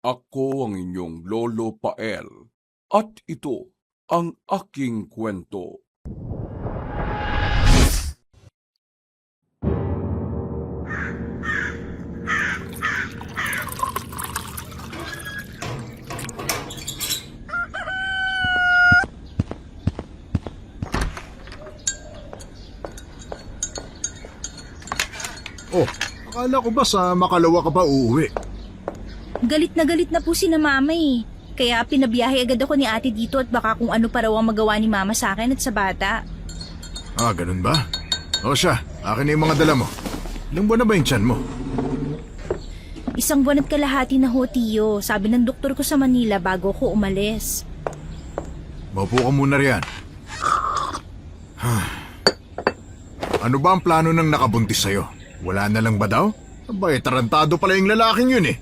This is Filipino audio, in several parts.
Ako ang inyong Lolo Pael at ito ang aking kwento. Oh, akala ko ba sa Makalawa ka pa uuwi? Galit na po si na mama eh. Kaya pinabiyahe agad ako ni ate dito at baka kung ano pa raw ang magawa ni mama sa akin at sa bata. Ah, ganun ba? O siya, akin na yung mga dala mo. Ilang buwan na ba yung tiyan mo? 1 buwan at kalahati na ho, Tiyo. Sabi ng doktor ko sa Manila bago ko umalis. Maupo ka muna riyan. Ano ba ang plano ng nakabuntis sa'yo? Wala na lang ba daw? Abay, tarantado pala yung lalaking yun eh.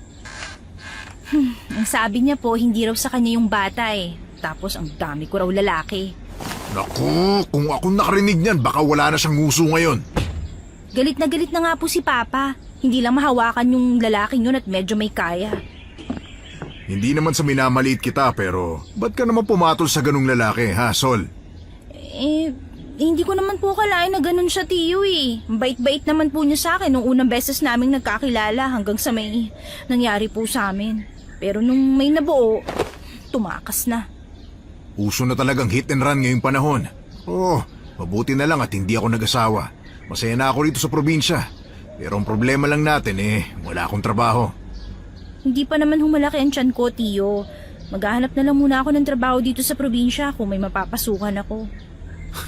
Ang sabi niya po, hindi raw sa kanya yung bata eh. Tapos ang dami ko raw lalaki. Naku, kung ako nakarinig niyan, baka wala na siyang nguso ngayon. Galit na nga po si Papa. Hindi lang mahawakan yung lalaking yun at medyo may kaya. Hindi naman sa minamaliit kita, pero ba't ka naman pumatol sa ganung lalaki, ha, Sol? Hindi ko naman po akalain na ganun siya, Tiyo eh. Bait-bait naman po niya sa akin nung unang beses naming nagkakilala hanggang sa may nangyari po sa amin. Pero nung may nabuo, tumakas na. Uso na talagang hit and run ngayong panahon. Oh, mabuti na lang at hindi ako nag-asawa. Masaya na ako rito sa probinsya. Pero ang problema lang natin wala akong trabaho. Hindi pa naman humalaki ang tiyan ko, Tiyo. Maghahanap na lang muna ako ng trabaho dito sa probinsya kung may mapapasukan ako.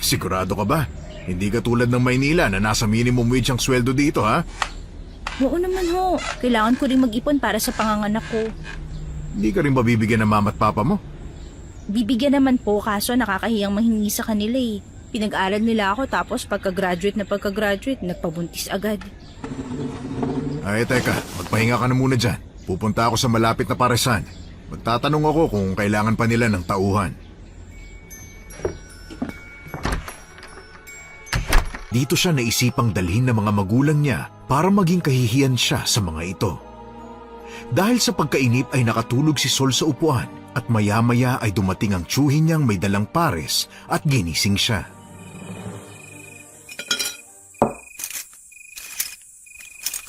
Sigurado ka ba? Hindi ka tulad ng Maynila na nasa minimum wage ang sweldo dito, ha? Oo naman ho. Kailangan ko rin mag-ipon para sa panganganak ko. Hindi ka rin mabibigyan ng mama at papa mo? Bibigyan naman po kaso nakakahiyang mahingi sa kanila eh. Pinag-aral nila ako tapos pagka-graduate, nagpabuntis agad. Ay, teka. Magpahinga ka na muna dyan. Pupunta ako sa malapit na paresan. Magtatanong ako kung kailangan pa nila ng tauhan. Dito siya naisipang dalhin ng mga magulang niya para maging kahihiyan siya sa mga ito. Dahil sa pagkainip ay nakatulog si Sol sa upuan at maya-maya ay dumating ang tiyuhin niyang may dalang pares at ginising siya.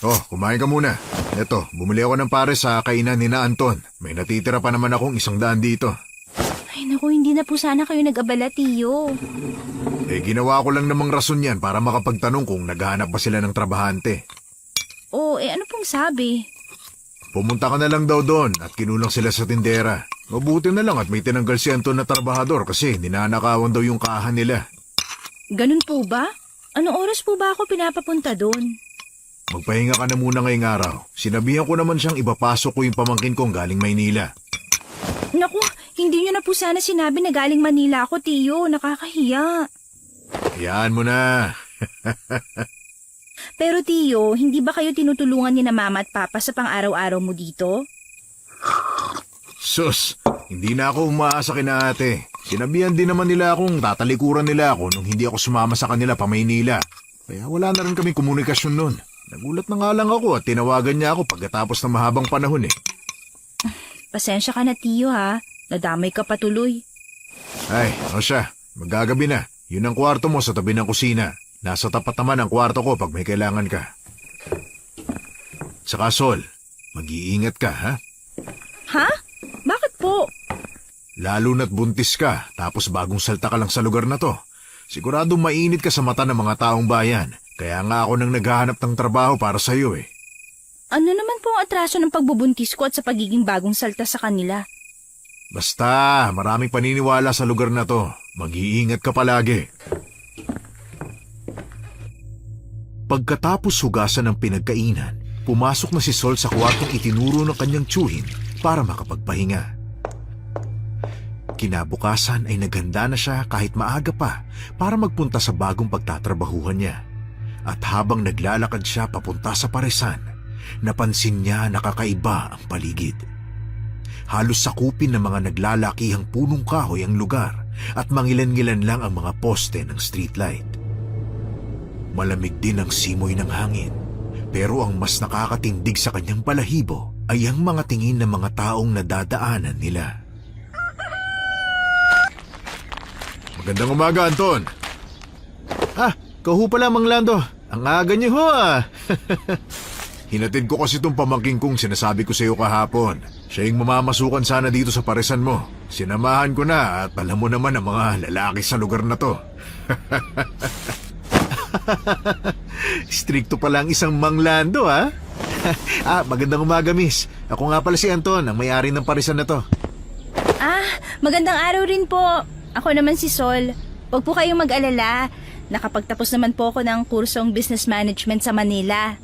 Oh, kumain ka muna. Eto, bumili ako ng pares sa kainan ni na Anton. May natitira pa naman akong 100 dito. Ay naku, hindi na po sana kayo nag-abala, Tiyo. Ginawa ko lang namang rason yan para makapagtanong kung naghahanap ba sila ng trabahante. Ano pong sabi? Pumunta ka na lang daw doon at kinulang sila sa tindera. Mabuti na lang at may tinanggal si Anton na trabahador kasi ninanakawan daw yung kahan nila. Ganun po ba? Anong oras po ba ako pinapapunta doon? Magpahinga ka na muna ngayong araw. Sinabihan ko naman siyang ipapasok ko yung pamangkin kong galing Maynila. Naku, hindi nyo na po sana sinabi na galing Manila ako, Tiyo. Nakakahiya. Hayaan mo na. Pero Tiyo, hindi ba kayo tinutulungan ni na Mama at Papa sa pang-araw-araw mo dito? Sus, hindi na ako umaasa kina ate. Sinabihan din naman nila akong tatalikuran nila ako nung hindi ako sumama sa kanila pa Maynila. Kaya wala na rin kami komunikasyon nun. Nagulat na nga lang ako at tinawagan niya ako pagkatapos ng mahabang panahon eh. Pasensya ka na, Tiyo, ha? Nadamay ka patuloy. Ay, o siya, magagabi na. Yun ang kwarto mo sa tabi ng kusina. Nasa tapat naman ang kwarto ko pag may kailangan ka. Saka Sol, mag-iingat ka, ha? Ha? Bakit po? Lalo na't buntis ka, tapos bagong salta ka lang sa lugar na to. Sigurado mainit ka sa mata ng mga taong bayan. Kaya nga ako nang naghahanap ng trabaho para sa iyo eh. Ano naman po ang atraso ng pagbubuntis ko at sa pagiging bagong salta sa kanila? Basta, maraming paniniwala sa lugar na to. Mag-iingat ka palagi. Pagkatapos hugasan ng pinagkainan, pumasok na si Sol sa kwartong itinuro ng kanyang tiyuhin para makapagpahinga. Kinabukasan ay naghanda na siya kahit maaga pa para magpunta sa bagong pagtatrabahuhan niya. At habang naglalakad siya papunta sa paresan, napansin niya na kakaiba ang paligid. Halos sakupin ng mga naglalakihang punong kahoy ang lugar at mangilan-ngilan lang ang mga poste ng streetlight. Malamig din ang simoy ng hangin, pero ang mas nakakatindig sa kanyang balahibo ay ang mga tingin ng mga taong nadadaanan nila. Magandang umaga, Anton. Kahu pala, Mang Lando. Ang aga niyo ho, Hinatid ko kasi itong pamangking kong sinasabi ko sa iyo kahapon. Siya yung mamamasukan sana dito sa paresan mo. Sinamahan ko na at alam mo naman ang mga lalaki sa lugar na to. Stricto pala ang isang Mang Lando, ha? Magandang umaga, miss. Ako nga pala si Anton, ang may-ari ng paresan na to. Magandang araw rin po. Ako naman si Sol. Huwag po kayong mag-alala. Nakapagtapos naman po ako ng kursong business management sa Manila.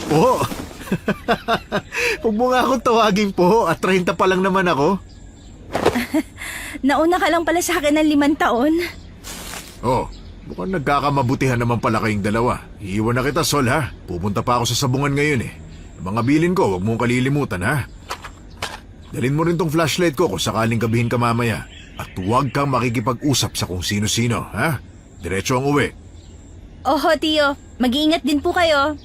Oo. Huwag mo nga akong tawagin po at 30 pa lang naman ako. Nauna ka lang pala sa akin ng 5 taon. Mukhang nagkakamabutihan naman pala kayong dalawa. Iiwan na kita, Sol, ha? Pupunta pa ako sa sabungan ngayon, eh. Yung mga bilin ko, huwag mong kalilimutan, ha? Dalhin mo rin tong flashlight ko kung sakaling gabihin ka mamaya. At huwag kang makikipag-usap sa kung sino-sino, ha? Diretso ang uwi. Oho, Tio. Mag-iingat din po kayo.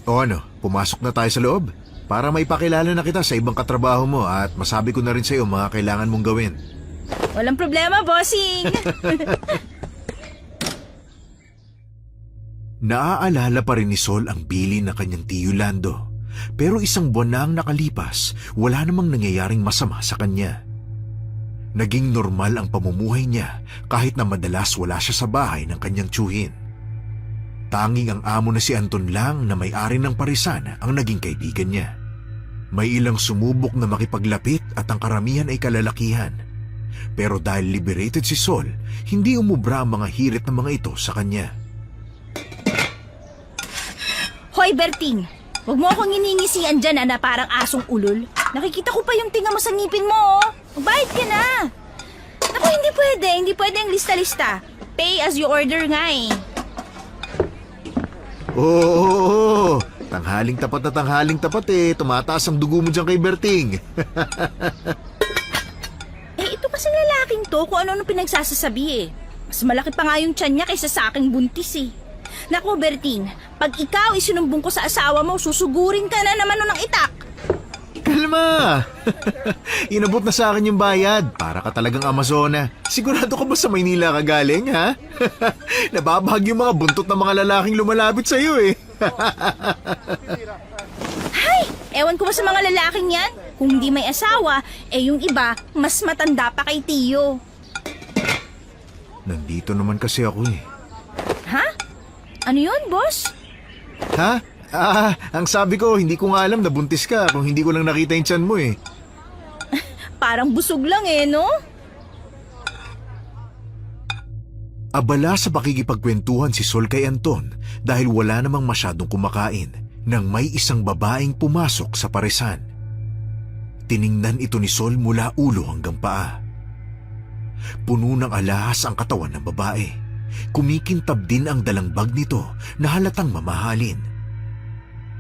O ano, pumasok na tayo sa loob? Para maipakilala na kita sa ibang katrabaho mo at masabi ko na rin sa iyo mga kailangan mong gawin. Walang problema, bossing. Naaalala pa rin ni Sol ang bilin ng kanyang tiyo Lando. Pero isang buwan na ang nakalipas, wala namang nangyayaring masama sa kanya. Naging normal ang pamumuhay niya kahit na madalas wala siya sa bahay ng kanyang tiyuhin. Tanging ang amo na si Anton lang na may-ari ng paresan ang naging kaibigan niya. May ilang sumubok na makipaglapit at ang karamihan ay kalalakihan. Pero dahil liberated si Sol, hindi umubra ang mga hirit ng mga ito sa kanya. Hoy, Berting. Huwag mo akong iningisian dyan na parang asong ulol. Nakikita ko pa yung tinga mo sa ngipin mo, oh. Magbayad ka na. Naku, hindi pwede ang lista-lista. Pay as you order nga, eh. Oo. Tanghaling tapat na tanghaling tapat, eh. Tumataas ang dugo mo dyan kay Berting. Ito kasing lalaking to kung ano pinagsasasabi, eh. Mas malaki pa nga yung tiyan niya kaysa sa aking buntis, eh. Naku, Berting, pag ikaw isinumbong ko sa asawa mo, susugurin ka na naman ng itak. Kalma! Inabot na sa akin yung bayad. Para ka talagang Amazona. Sigurado ka ba sa Maynila ka galing, ha? Nababahag yung mga buntot ng mga lalaking lumalapit sa'yo, eh. Hay! Ewan ko ba sa mga lalaking yan? Kung hindi may asawa, yung iba, mas matanda pa kay Tio. Nandito naman kasi ako, eh. Ha? Ano yun, boss? Ha? Ang sabi ko, hindi ko nga alam na buntis ka kung hindi ko lang nakita yung tiyan mo, eh. Parang busog lang, no? Abala sa pakikipagkwentuhan si Sol kay Anton dahil wala namang masyadong kumakain nang may isang babaeng pumasok sa paresan. Tiningnan ito ni Sol mula ulo hanggang paa. Puno ng alahas ang katawan ng babae. Kumikintab din ang dalang bag nito na halatang mamahalin.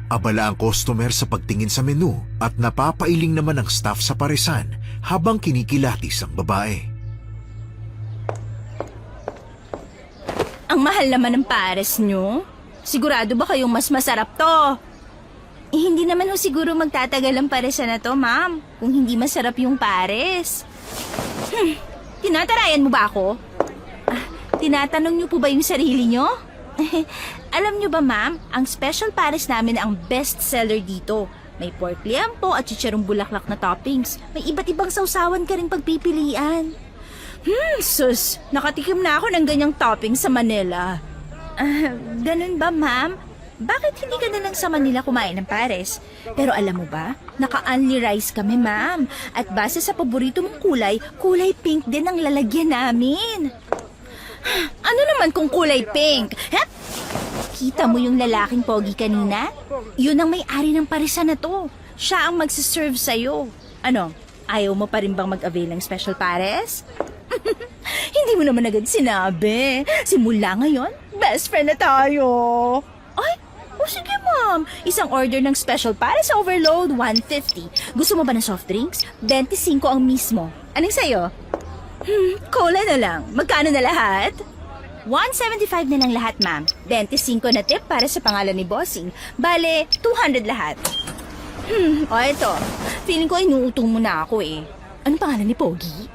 Abala ang customer sa pagtingin sa menu at napapailing naman ang staff sa paresan habang kinikilatis ang babae. Ang mahal naman ng pares nyo. Sigurado ba kayong mas masarap to? Hindi naman ho siguro magtatagal ang paresan na to, ma'am, kung hindi masarap yung pares. Tinatarayan mo ba ako? Tinatanong niyo po ba yung sarili niyo? Alam niyo ba, ma'am, ang special pares namin ang best seller dito. May pork liampo at chicharong bulaklak na toppings. May iba't ibang sausawan ka rin pagpipilian. Sus, nakatikim na ako ng ganyang toppings sa Manila. Ganun ba, ma'am? Bakit hindi ka na lang sa Manila kumain ng pares? Pero alam mo ba, naka-only rice kami, ma'am. At base sa paborito mong kulay, kulay pink din ang lalagyan namin. Ano naman kung kulay pink? Kita mo yung lalaking pogi kanina? Yun ang may-ari ng paresan na to. Siya ang magsiserve sa'yo. Ano, ayaw mo pa rin bang mag-avail ng special pares? Hindi mo naman agad sinabi. Simula ngayon, best friend na tayo. Ay, sige ma'am. Isang order ng special pares overload, 150. Gusto mo ba ng soft drinks? 25 ang mismo. Anong sa'yo? Cola na lang. Magkano na lahat? 175 na lang lahat, ma'am. 25 na tip para sa pangalan ni Bossing. Bale, 200 lahat. O eto, feeling ko inuutong mo na ako eh. Anong pangalan ni Pogi?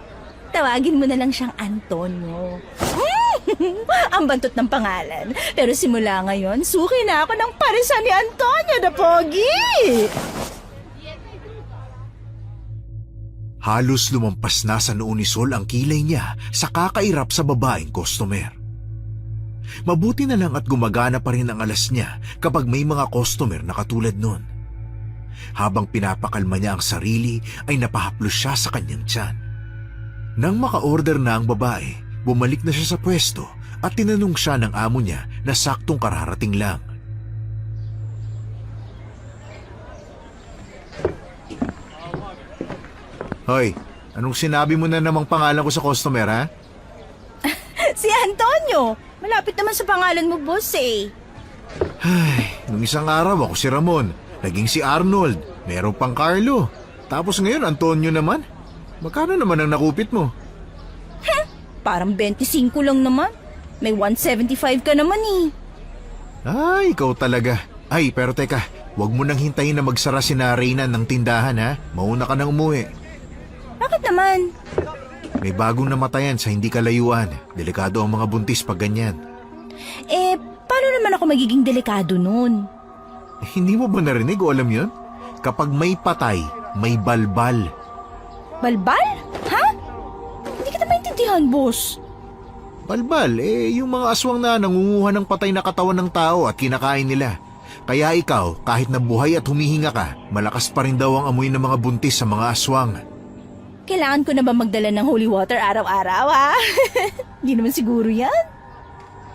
Tawagin mo na lang siyang Antonio. Ang bantot ng pangalan. Pero simula ngayon, suki na ako ng parisan ni Antonio na Pogi! Halos lumampas na sa noo ni Sol ang kilay niya sa kakairap sa babaeng customer. Mabuti na lang at gumagana pa rin ang alas niya kapag may mga customer na katulad nun. Habang pinapakalma niya ang sarili ay napahaplos siya sa kanyang tiyan. Nang maka-order na ang babae, bumalik na siya sa pwesto at tinanong siya ng amo niya na saktong kararating lang. Hoy, anong sinabi mo na namang pangalan ko sa customer, ha? Si Antonio! Malapit naman sa pangalan mo, boss eh. Ay, nung isang araw ako si Ramon, naging si Arnold, meron pang Carlo. Tapos ngayon, Antonio naman. Magkano naman ang nakupit mo? Parang 25 lang naman. May 175 ka naman eh. Ay, ikaw talaga. Ay, pero teka, wag mo nang hintayin na magsara si na Reyna ng tindahan, ha? Mauna ka nang umuwi. Bakit naman? May bagong namatayan sa hindi kalayuan. Delikado ang mga buntis pag ganyan. Paano naman ako magiging delikado nun? Hindi mo ba narinig o alam yun? Kapag may patay, may balbal. Balbal? Ha? Hindi kita maintindihan, boss. Balbal, yung mga aswang na nangunguha ng patay na katawan ng tao at kinakain nila. Kaya ikaw, kahit na buhay at humihinga ka, malakas pa rin daw ang amoy ng mga buntis sa mga aswang. Kailangan ko na ba magdala ng holy water araw-araw, ha? Hindi naman siguro yan.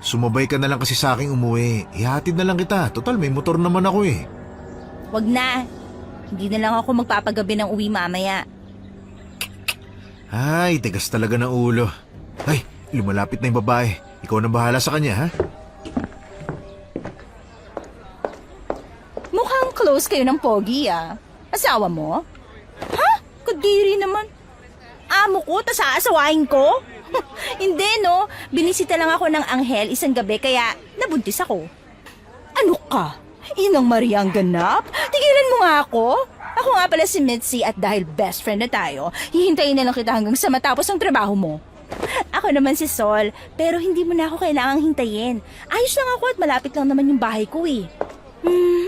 Sumabay ka na lang kasi sa aking umuwi. Ihatid na lang kita. Total, may motor naman ako eh. Wag na. Hindi na lang ako magpapagabi ng uwi mamaya. Ay, tigas talaga ng ulo. Ay, lumalapit na yung babae. Ikaw na bahala sa kanya, ha? Mukhang close kayo ng Pogi, ah. Asawa mo? Ha? Kadiri naman. Amo ko, tas aasawain ko? Hindi, no? Binisita lang ako ng anghel isang gabi kaya nabuntis ako. Ano ka? Inang Maria ang ganap? Tigilan mo nga ako. Ako nga pala si Mitzi at dahil best friend na tayo, hihintayin na lang kita hanggang sa matapos ang trabaho mo. Ako naman si Sol, pero hindi mo na ako kailangang hintayin. Ayos lang ako at malapit lang naman yung bahay ko eh.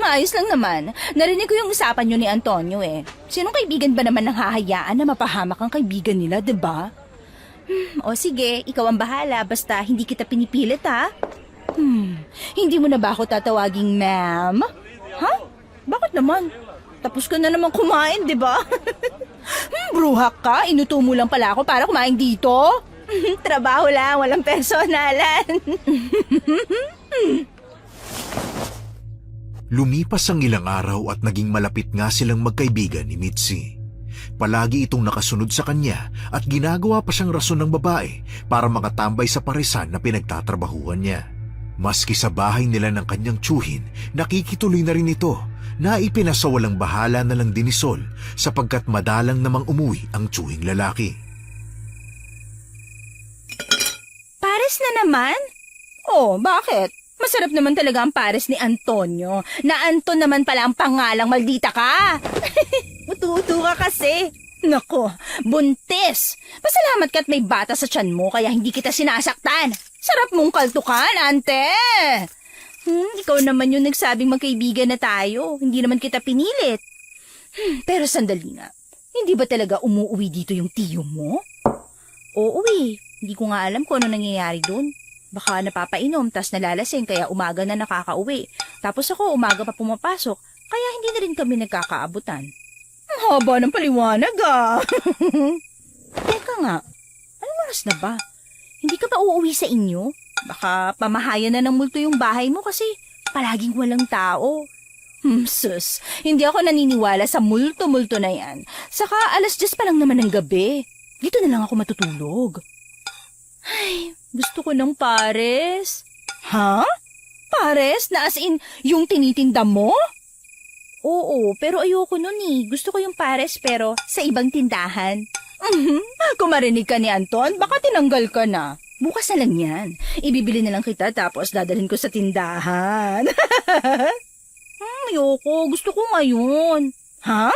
Ayos lang naman. Narinig ko yung usapan nyo ni Antonio eh. Sinong kaibigan ba naman nang hahayaan na mapahamak ang kaibigan nila, diba? O sige, ikaw ang bahala basta hindi kita pinipilit ha. Hindi mo na ba ako tatawaging ma'am? Ha? Bakit naman? Tapos ka na naman kumain, diba? Bruhak ka, inuto mo lang pala ako para kumain dito. Trabaho lang, walang personalan. Lumipas ang ilang araw at naging malapit nga silang magkaibigan ni Mitzi. Palagi itong nakasunod sa kanya at ginagawa pa siyang rason ng babae para makatambay sa parisan na pinagtatrabahuhan niya. Maski sa bahay nila ng kanyang tiyuhin, nakikituloy na rin ito na ipinasawalang bahala na lang din ni Sol sapagkat madalang namang umuwi ang tiyuhing lalaki. Pares na naman? Oh, bakit? Masarap naman talaga ang pares ni Antonio. Na Anton naman pala ang pangalang maldita ka. Utu-utu ka kasi. Nako, buntis. Pasalamat ka at may bata sa tiyan mo kaya hindi kita sinasaktan. Sarap mong kaltukan, ante. Ikaw naman yung nagsabing magkaibigan na tayo. Hindi naman kita pinilit. Pero sandali nga. Hindi ba talaga umuwi dito yung tiyo mo? Oo, hindi ko nga alam kung ano nangyayari doon. Baka napapainom tas nalalasing kaya umaga na nakakauwi. Tapos ako umaga pa pumapasok kaya hindi na rin kami nagkakaabutan. Ang haba ng paliwanag ah. Teka nga, anong oras na ba? Hindi ka ba uuwi sa inyo? Baka pamahayan na ng multo yung bahay mo kasi palaging walang tao. Sus, hindi ako naniniwala sa multo-multo na yan. Saka 10:00 pa lang naman ng gabi. Dito na lang ako matutulog. Ay, gusto ko ng pares. Ha? Pares? Na as in, yung tinitinda mo? Oo, pero ayoko nun eh. Gusto ko yung pares pero sa ibang tindahan. Kung marinig ka ni Anton, baka tinanggal ka na. Bukas na lang yan. Ibibili na lang kita tapos dadalhin ko sa tindahan. Ayoko, gusto ko ngayon. Ha?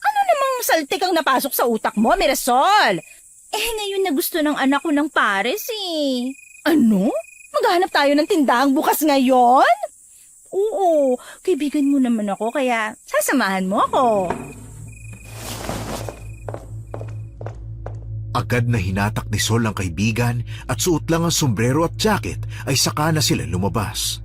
Ano namang saltik ang napasok sa utak mo, Mirasol? Ngayon na gusto ng anak ko ng pares eh. Ano? Maghanap tayo ng tindahang bukas ngayon? Oo, kaibigan mo naman ako kaya sasamahan mo ako. Agad na hinatak ni Sol ang kaibigan at suot lang ang sombrero at jacket ay saka na sila lumabas.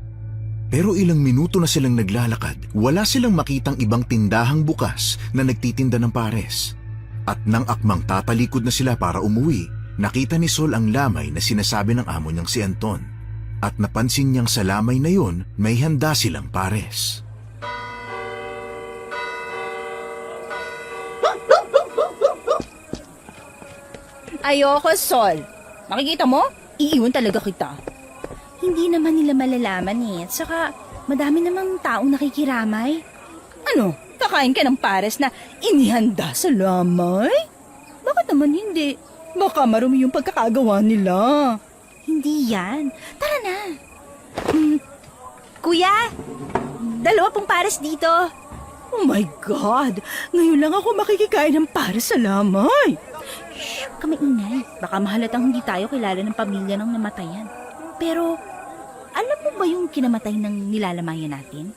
Pero ilang minuto na silang naglalakad, wala silang makitang ibang tindahang bukas na nagtitinda ng pares. At nang akmang tatalikod na sila para umuwi, nakita ni Sol ang lamay na sinasabi ng amo niyang si Anton. At napansin niyang sa lamay na yon may handa silang pares. Ayoko, Sol. Makikita mo? Iiwan talaga kita. Hindi naman nila malalaman eh. At saka, madami namang taong nakikiramay. Ano? Kakain ka ng pares na inihanda sa lamay? Bakit naman hindi? Baka marumi yung pagkakagawa nila. Hindi yan. Tara na. Kuya, 2 pong pares dito. Oh my God! Ngayon lang ako makikikain ng pares sa lamay. Shh, kami ingay. Baka mahalatang hindi tayo kilala ng pamilya ng namatayan. Pero, alam mo ba yung kinamatay ng nilalamayan natin?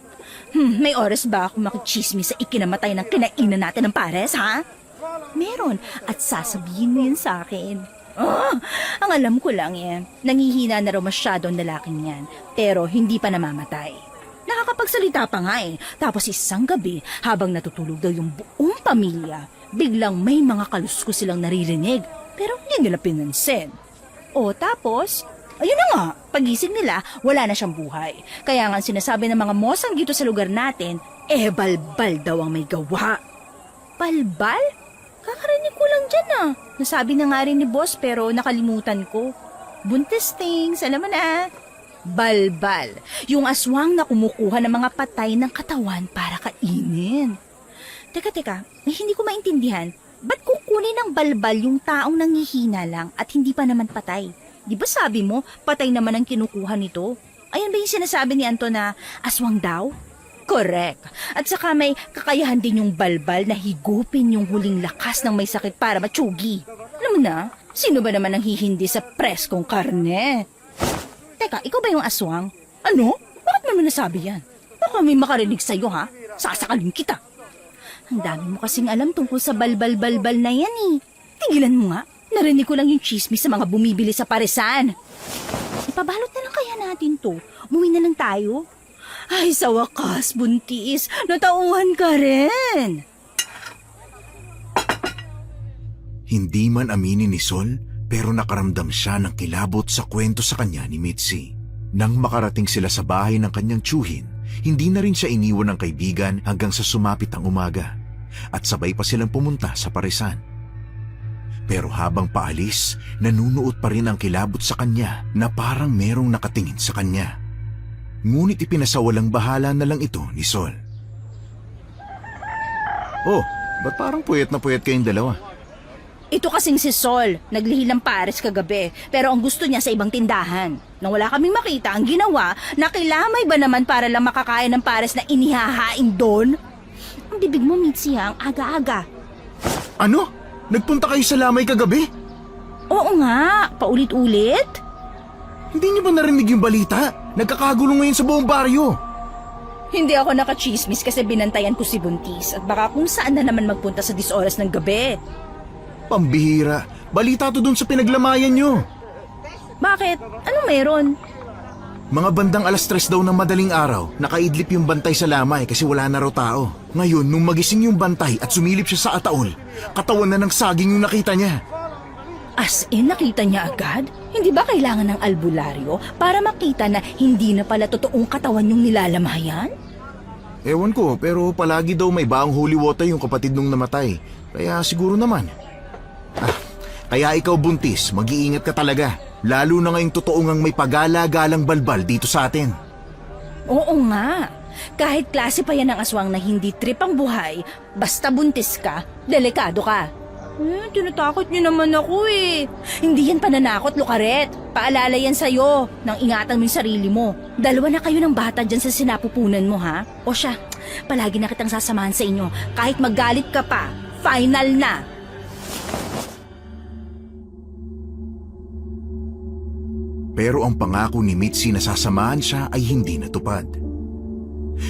May oras ba ako makichismis sa ikinamatay ng kinainan natin ng pares, ha? Meron, at sasabihin mo yun sa akin. Ang alam ko lang nangihina na raw masyado ang lalaking yan, pero hindi pa namamatay. Nakakapagsalita pa nga Tapos isang gabi, habang natutulog daw yung buong pamilya, biglang may mga kaluskos silang naririnig, pero hindi nila pinansin. O tapos, ayun na nga, pagising nila, wala na siyang buhay. Kaya nga sinasabi ng mga mosang dito sa lugar natin, balbal daw ang may gawa. Balbal? Kakarinig ko lang dyan Nasabi na nga rin ni boss pero nakalimutan ko. Buntis things, alam mo na. Balbal, yung aswang na kumukuha ng mga patay ng katawan para kainin. Teka, hindi ko maintindihan. Ba't kukunin ng balbal yung taong nangihina lang at hindi pa naman patay? Di ba sabi mo, patay naman ang kinukuha nito? Ayan ba yung sinasabi ni Anton na aswang daw? Correct. At saka may kakayahan din yung balbal na higupin yung huling lakas ng may sakit para matsugi. Alam mo na, sino ba naman ang hihindi sa preskong karne? Teka, ikaw ba yung aswang? Ano? Bakit mo nasabi yan? Baka may makarinig sa'yo ha? Sasakalin kita. Ang dami mo kasing alam tungkol sa balbal-balbal na yan Tigilan mo nga. Narinig ko lang yung chismis sa mga bumibili sa paresan. Ipabalot na lang kaya natin to. Umuwi na lang tayo. Ay, sa wakas, buntis. Natauhan ka rin. Hindi man aminin ni Sol, pero nakaramdam siya ng kilabot sa kwento sa kanya ni Mitzi. Nang makarating sila sa bahay ng kanyang tiyuhin, hindi na rin siya iniwan ng kaibigan hanggang sa sumapit ang umaga. At sabay pa silang pumunta sa paresan. Pero habang paalis, nanunuot pa rin ang kilabot sa kanya na parang merong nakatingin sa kanya. Ngunit ipinasawalang bahala na lang ito ni Sol. Oh, ba't parang puyat na puyat kayong dalawa? Ito kasing si Sol, naglihi ng pares kagabi, pero ang gusto niya sa ibang tindahan. Nang wala kaming makita, ang ginawa, nakilamay ba naman para lang makakain ng pares na inihahain doon? Ang bibig mo, Mitzi, ang aga-aga. Ano? Nagpunta kayo sa lamay kagabi? Oo nga, paulit-ulit. Hindi niyo ba narinig yung balita? Nagkakagulo ngayon sa buong baryo. Hindi ako nakachismis kasi binantayan ko si Buntis at baka kung saan na naman magpunta sa 10 oras ng gabi. Pambihira. Balita to dun sa pinaglamayan nyo. Bakit? Ano meron? Mga bandang 3:00 daw ng madaling araw, nakaidlip yung bantay sa lamay kasi wala na raw tao. Ngayon, nung magising yung bantay at sumilip siya sa ataol, katawan na ng saging yung nakita niya. As in, nakita niya agad? Hindi ba kailangan ng albularyo para makita na hindi na pala totoong katawan yung nilalamayan? Ewan ko, pero palagi daw may baong holy water yung kapatid nung namatay. Kaya siguro naman. Kaya ikaw buntis, mag-iingat ka talaga. Lalo na ngayong totoo ngang may pagala-galang balbal dito sa atin. Oo nga. Kahit klase pa yan ng aswang na hindi trip ang buhay, basta buntis ka, delikado ka. Tinatakot niyo naman ako Hindi yan pananakot, Lukaret. Paalala yan sa'yo nang ingatan mo yung sarili mo. 2 na kayo ng bata dyan sa sinapupunan mo, ha? O siya, Palagi na kitang sasamahan sa inyo. Kahit magalit ka pa, final na. Pero ang pangako ni Mitzi na sasamahan siya ay hindi natupad.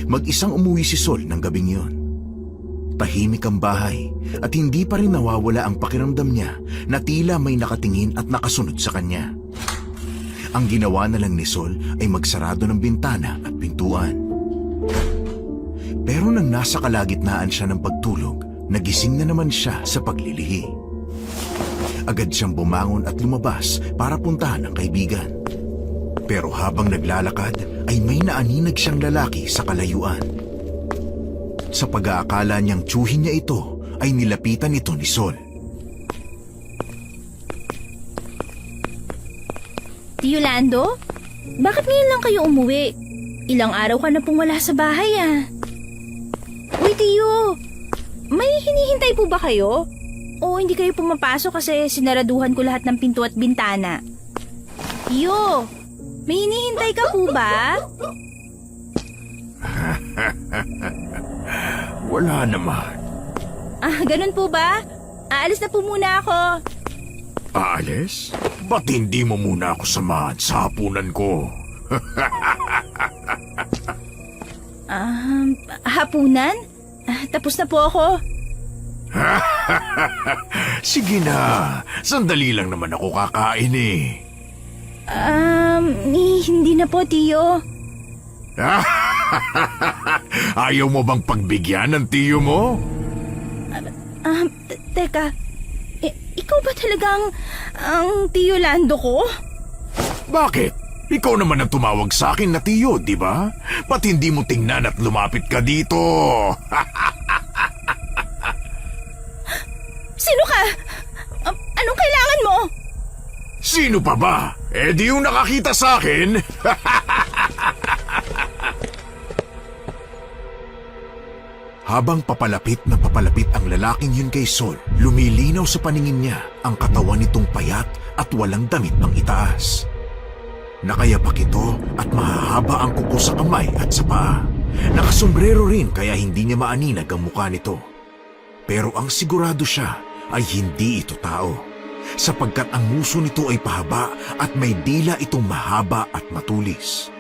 Mag-isang umuwi si Sol ng gabing yun. Tahimik ang bahay at hindi pa rin nawawala ang pakiramdam niya na tila may nakatingin at nakasunod sa kanya. Ang ginawa na lang ni Sol ay magsarado ng bintana at pintuan. Pero nang nasa kalagitnaan siya ng pagtulog, nagising na naman siya sa paglilihi. Agad siyang bumangon at lumabas para puntahan ang kaibigan. Pero habang naglalakad ay may naaninag siyang lalaki sa kalayuan. Sa pag-aakala niyang tiyuhin niya ito, ay nilapitan ito ni Sol. Tio Lando, bakit ngayon lang kayo umuwi? Ilang araw ka na pong wala sa bahay ah. Uy Tio, may hinihintay po ba kayo? O hindi kayo pumapasok kasi sinaraduhan ko lahat ng pinto at bintana? Tio, may hinihintay ka po ba? Wala naman. Ganun po ba? Aalis na po muna ako. Aalis? Ba't hindi mo muna ako samahan sa hapunan ko? Hapunan? Tapos na po ako. Sige na, sandali lang naman ako kakain eh. Hindi na po, Tio. Ayaw mo bang pagbigyan ng tiyo mo? Teka, ikaw ba talagang ang Tio Lando ko? Bakit? Ikaw naman ang tumawag sa akin na tiyo, di ba? Ba't hindi mo tingnan at lumapit ka dito? Sino ka? Anong kailangan mo? Sino pa ba? Eh di yung nakakita sa akin. Habang papalapit na papalapit ang lalaking yun kay Sol, lumilinaw sa paningin niya ang katawan nitong payat at walang damit pang itaas. Nakayapak ito at mahahaba ang kuko sa kamay at sa paa. Nakasombrero rin kaya hindi niya maaninag ang mukha nito. Pero ang sigurado siya ay hindi ito tao, sapagkat ang nguso nito ay pahaba at may dila itong mahaba at matulis.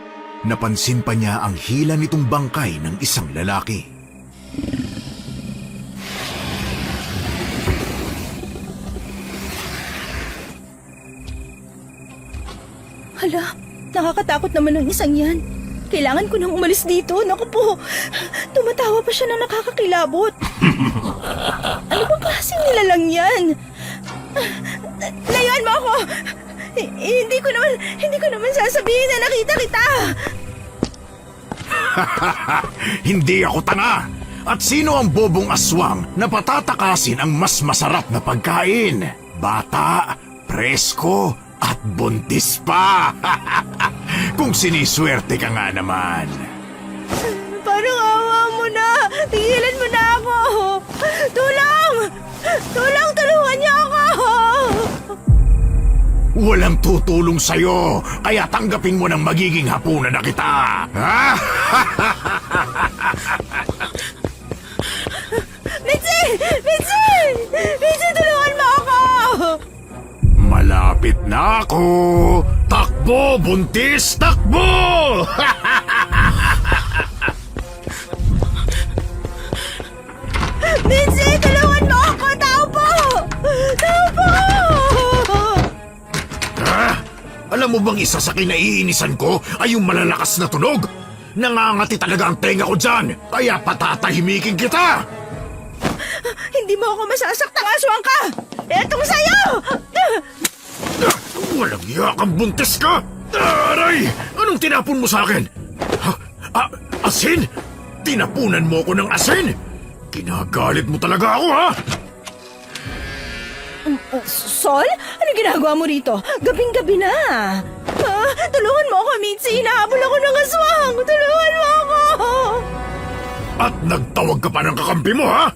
Napansin pa niya ang hila nitong bangkay ng isang lalaki. Hala, nakakatakot naman ang isang yan. Kailangan ko nang umalis dito. Naku po, tumatawa pa siya na nakakakilabot. Ano ba klaseng nilalang yan? Layuan mo ako! Hindi ko naman sasabihin na nakita kita. Hindi ako tanga! At sino ang bobong aswang na patatakasin ang mas masarap na pagkain? Bata, presko, at buntis pa! Kung siniswerte ka nga naman. Parang awa mo na! Tigilan mo na ako! Tulong! Tulong! Tulungan niyo ako! Walang tutulong sa'yo, kaya tanggapin mo ng magiging hapunan na kita! Mitzi! Mitzi! Mitzi, tulungan mo ako! Malapit na ako! Takbo, buntis! Takbo! Mitzi, tulungan mo ako! Tao po! Tao po! Alam mo bang isa sa kinaiinisan ko ay yung malalakas na tunog? Nangangati talaga ang tenga ko dyan, kaya patatahimikin kita! Hindi mo ako masasaktang aswang ka! Etong sa'yo! Walang iya kang buntis ka! Aray! Anong tinapon mo sa akin? Asin? Tinapunan mo ko ng asin? Kinagalit mo talaga ako, ha? Sol? Ano ginagawa mo rito? Gabing-gabi na. Tulungan mo ako, Mitzi. Inahabol ako ng aswang. Tulungan mo ako. At nagtawag ka pa ng kakampi mo, ha?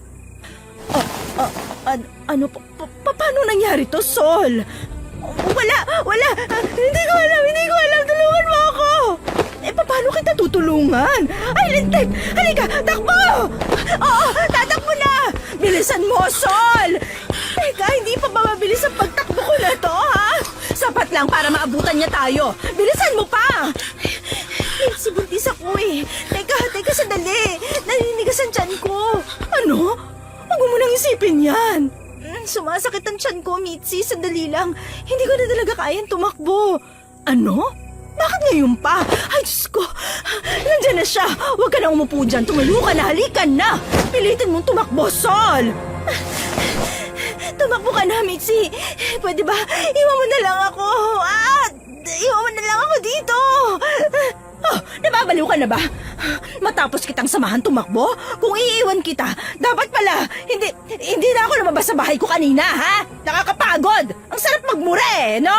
Paano nangyari to, Sol? Wala. Hindi ko alam. Tulungan mo ako. Paano paano kita tutulungan? Ay, lintik! Halika, takbo! Oo, tatakbo na! Bilisan mo, Sol! Teka, hindi pa ba mabilis ang pagtakbo ko na to, ha? Sapat lang para maabutan niya tayo. Bilisan mo pa! Minsi, buntis ako eh. Teka, sandali. Naninigas ang tiyan ko. Ano? Huwag mo nang isipin yan. Sumasakit ang tiyan ko, Mitzi. Sandali lang. Hindi ko na talaga kayang tumakbo. Ano? Bakit ngayon pa? Ay, Diyos ko. Nandiyan na siya. Huwag ka na umupo dyan. Tumayo ka na. Halikan na. Pilitin mong tumakbo, Sol. Tumakbo ka na, Mitzi. Pwede ba? Iwan mo na lang ako. Iwan mo na lang ako dito. Oh, nababaliw ka na ba? Matapos kitang samahan tumakbo? Kung iiwan kita, dapat pala, hindi na ako lumabas sa bahay ko kanina, ha? Nakakapagod! Ang sarap magmura eh, no?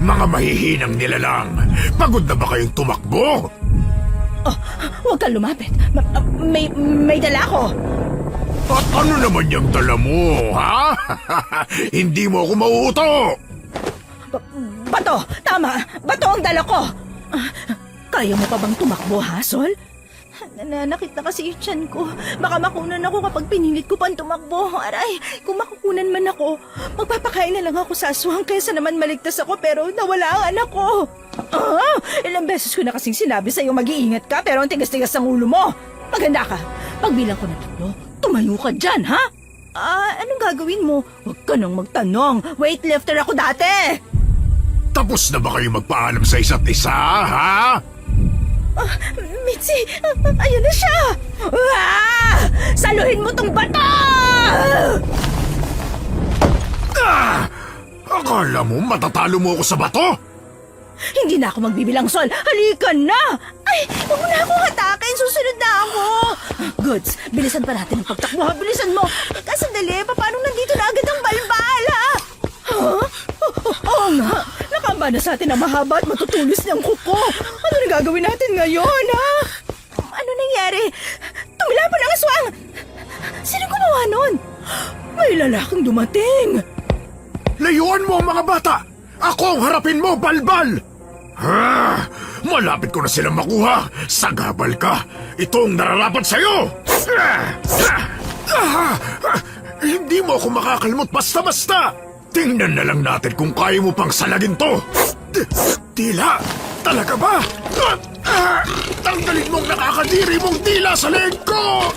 Mga mahihinang nilalang, pagod na ba kayong tumakbo? Oh, huwag kang lumapit. May dala ko. At ano naman yung dala mo, ha? Hindi mo ako mauuto! Bato! Tama! Bato ang dala ko! Kaya mo pa bang tumakbo, ha, Sol? Nananakit na kasi yung tiyan ko. Baka makunan ako kapag pinilit ko pang tumakbo. Aray, kung makukunan man ako, magpapakain na lang ako sa aswang kaysa naman maligtas ako pero nawala ang anak ko. Ilang beses ko na kasing sinabi sa'yo mag-iingat ka pero ang tigas-tigas ang ulo mo. Maganda ka. Pagbilang ko na 3, tumayo ka dyan, ha? Anong gagawin mo? Huwag ka nang magtanong. Weightlifter ako dati! Tapos na ba kayo magpaalam sa isa't isa, ha? Mitzi, ayun na siya! Saluhin mo tong bato! Akala mo matatalo mo ako sa bato? Hindi na ako magbibilang, Sol. Halika na! Ay, huwag mo na akong hatakin. Susunod na ako. Goods, bilisan pa natin ang pagtakbo. Bilisan mo. Teka, sandali. Paano nandito na agad ang balbal, ha? Oo nga. Nakamba na sa atin ang mahaba at matutulis niyang kuko. Ano na gagawin natin ngayon, ha? Ano nangyari? Tumila pa ng aswang. Sino gumawa nun? May lalaking dumating. Layuan mo, mga bata! Ako ang harapin mo, balbal! Malapit ko na silang makuha. Sagabal ka. Ito ang nararapat sa'yo. Hindi mo ako makakalmot basta-basta. Tingnan na lang natin kung kaya mo pang salagin to. Tila? Talaga ba? Tanggalin mong nakakadiri mong tila sa leeg ko!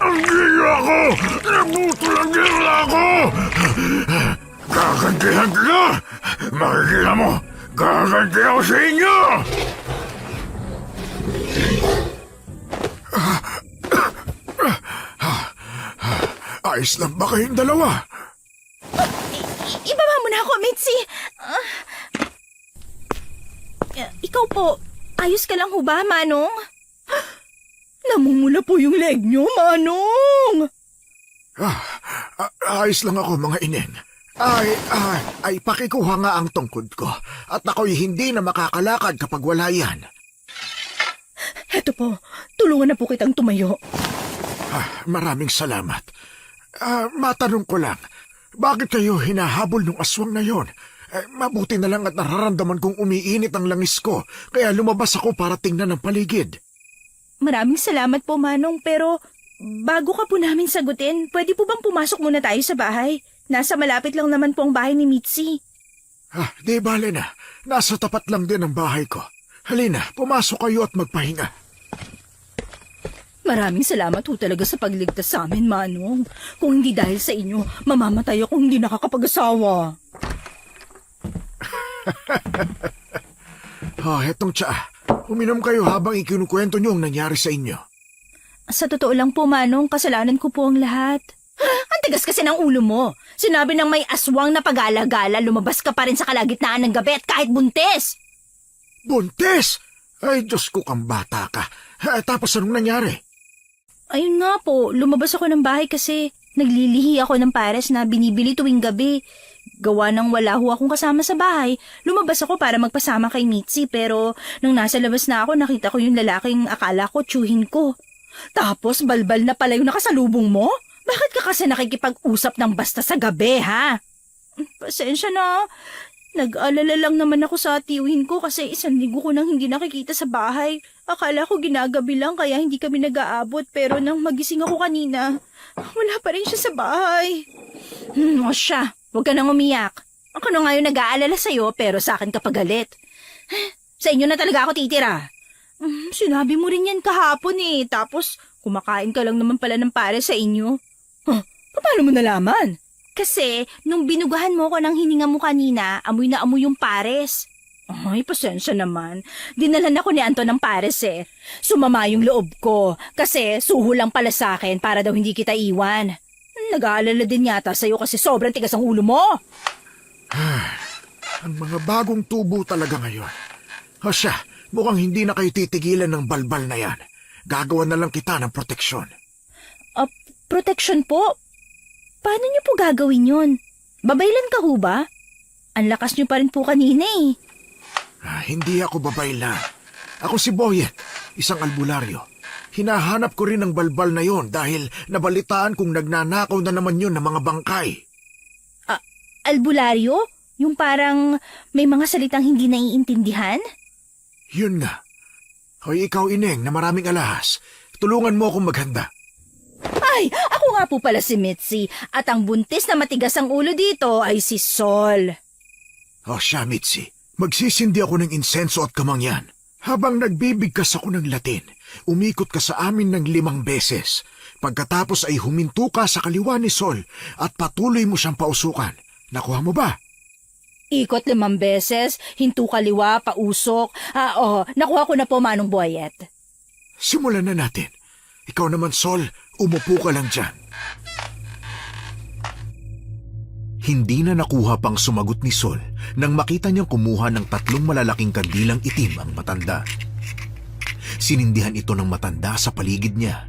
Ang gila ko! Nabutol ang gila ko! Gagantihan ka! Makikita mo! Gaganti ako sa inyo! Ayos lang ba kayong dalawa? Ibaba mo na ako, Mitzi. Ikaw po, ayos ka lang ho ba, Manong? Namumula po yung leg nyo, Manong! Ayos lang ako, mga inen. Ay, pakikuha nga ang tungkod ko. At ako'y hindi na makakalakad kapag wala yan. Heto po, tulungan na po kitang tumayo. Maraming salamat. Matanong ko lang, bakit kayo hinahabol ng aswang na yon? Mabuti na lang at nararamdaman kong umiinit ang langis ko, kaya lumabas ako para tingnan ang paligid. Maraming salamat po, Manong, pero bago ka po namin sagutin, pwede po bang pumasok muna tayo sa bahay? Nasa malapit lang naman po ang bahay ni Mitzi. Di bale na. Nasa tapat lang din ang bahay ko. Halina, pumasok kayo at magpahinga. Maraming salamat ho talaga sa pagligtas sa amin, Manong. Kung hindi dahil sa inyo, mamamatay ako hindi nakakapag-asawa. Hetong tsaa. Uminom kayo habang ikinukwento niyo ang nangyari sa inyo. Sa totoo lang po, Manong, kasalanan ko po ang lahat. Ang tigas kasi ng ulo mo. Sinabi ng may aswang na pag-alagala, lumabas ka pa rin sa kalagitnaan ng gabi at kahit buntis. Buntis? Ay, Diyos ko, kang bata ka. Tapos anong nangyari? Ayun nga po, lumabas ako ng bahay kasi naglilihi ako ng pares na binibili tuwing gabi. Gawa ng wala ho akong kasama sa bahay, lumabas ako para magpasama kay Mitzi pero nang nasa labas na ako nakita ko yung lalaking akala ko tiyuhin ko. Tapos balbal na pala yung nakasalubong mo? Bakit ka kasi nakikipag-usap ng basta sa gabi, ha? Pasensya na. Nag-alala lang naman ako sa tiyuhin ko kasi 1 linggo ko nang hindi nakikita sa bahay. Akala ko ginagabi lang kaya hindi kami nag-aabot pero nang magising ako kanina, wala pa rin siya sa bahay. O siya, huwag ka nang umiyak. Ako na ngayon nag-aalala sa'yo pero sa akin ka pagalit. Sa inyo na talaga ako titira. Sinabi mo rin yan kahapon eh. Tapos kumakain ka lang naman pala ng pare sa inyo. Paano mo nalaman? Kasi nung binugahan mo ko ng hininga mo kanina, amoy na amoy yung pares. Ay, pasensya naman. Dinalan ako ni Anton ng pares eh. Sumama yung loob ko kasi suho lang pala sa akin para daw hindi kita iwan. Nag-aalala din yata sa'yo kasi sobrang tigas ang ulo mo. Ang mga bagong tubo talaga ngayon. O siya, mukhang hindi na kayo titigilan ng balbal na yan. Gagawan na lang kita ng proteksyon. Protection po? Paano niyo po gagawin yun? Babaylan ka ho ba? Ang lakas niyo pa rin po kanina eh. Hindi ako babaylan. Ako si Boyet, isang albularyo. Hinahanap ko rin ang balbal na yon dahil nabalitaan kong nagnanakaw na naman yun ng mga bangkay. Albularyo? Yung parang may mga salitang hindi naiintindihan? Yun nga. Hoy ikaw Ineng na maraming alahas, tulungan mo akong maghanda. Ay, ako nga po pala si Mitzi at ang buntis na matigas ang ulo dito ay si Sol. O siya Mitzi, magsisindi ako ng insenso at kamangyan. Habang nagbibigkas ako ng Latin, umikot ka sa amin ng 5 beses. Pagkatapos ay huminto ka sa kaliwa ni Sol at patuloy mo siyang pausukan. Nakuha mo ba? Ikot 5 beses, hinto kaliwa, pausok. Nakuha ko na po Manong Boyet. Simulan na natin. Ikaw naman Sol, umupo ka lang dyan. Hindi na nakuha pang sumagot ni Sol nang makita niyang kumuha ng 3 malalaking kandilang itim ang matanda. Sinindihan ito ng matanda sa paligid niya.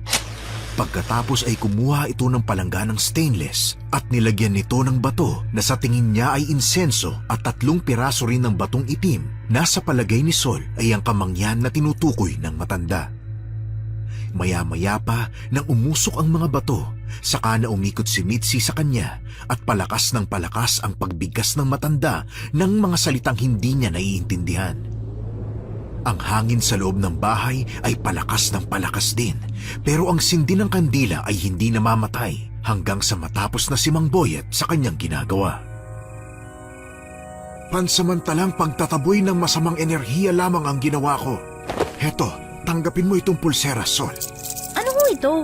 Pagkatapos ay kumuha ito ng palangganang stainless at nilagyan nito ng bato na sa tingin niya ay insenso at 3 piraso rin ng batong itim na sa palagay ni Sol ay ang kamangyan na tinutukoy ng matanda. Maya-maya pa nang umusok ang mga bato, saka na umikot si Mitzi sa kanya at palakas ng palakas ang pagbigkas ng matanda ng mga salitang hindi niya naiintindihan. Ang hangin sa loob ng bahay ay palakas ng palakas din, pero ang sindi ng kandila ay hindi namamatay hanggang sa matapos na si Mang Boyet sa kanyang ginagawa. Pansamantalang pagtataboy ng masamang enerhiya lamang ang ginawa ko. Heto, tanggapin mo itong pulsera, Sol. Ano ho ito?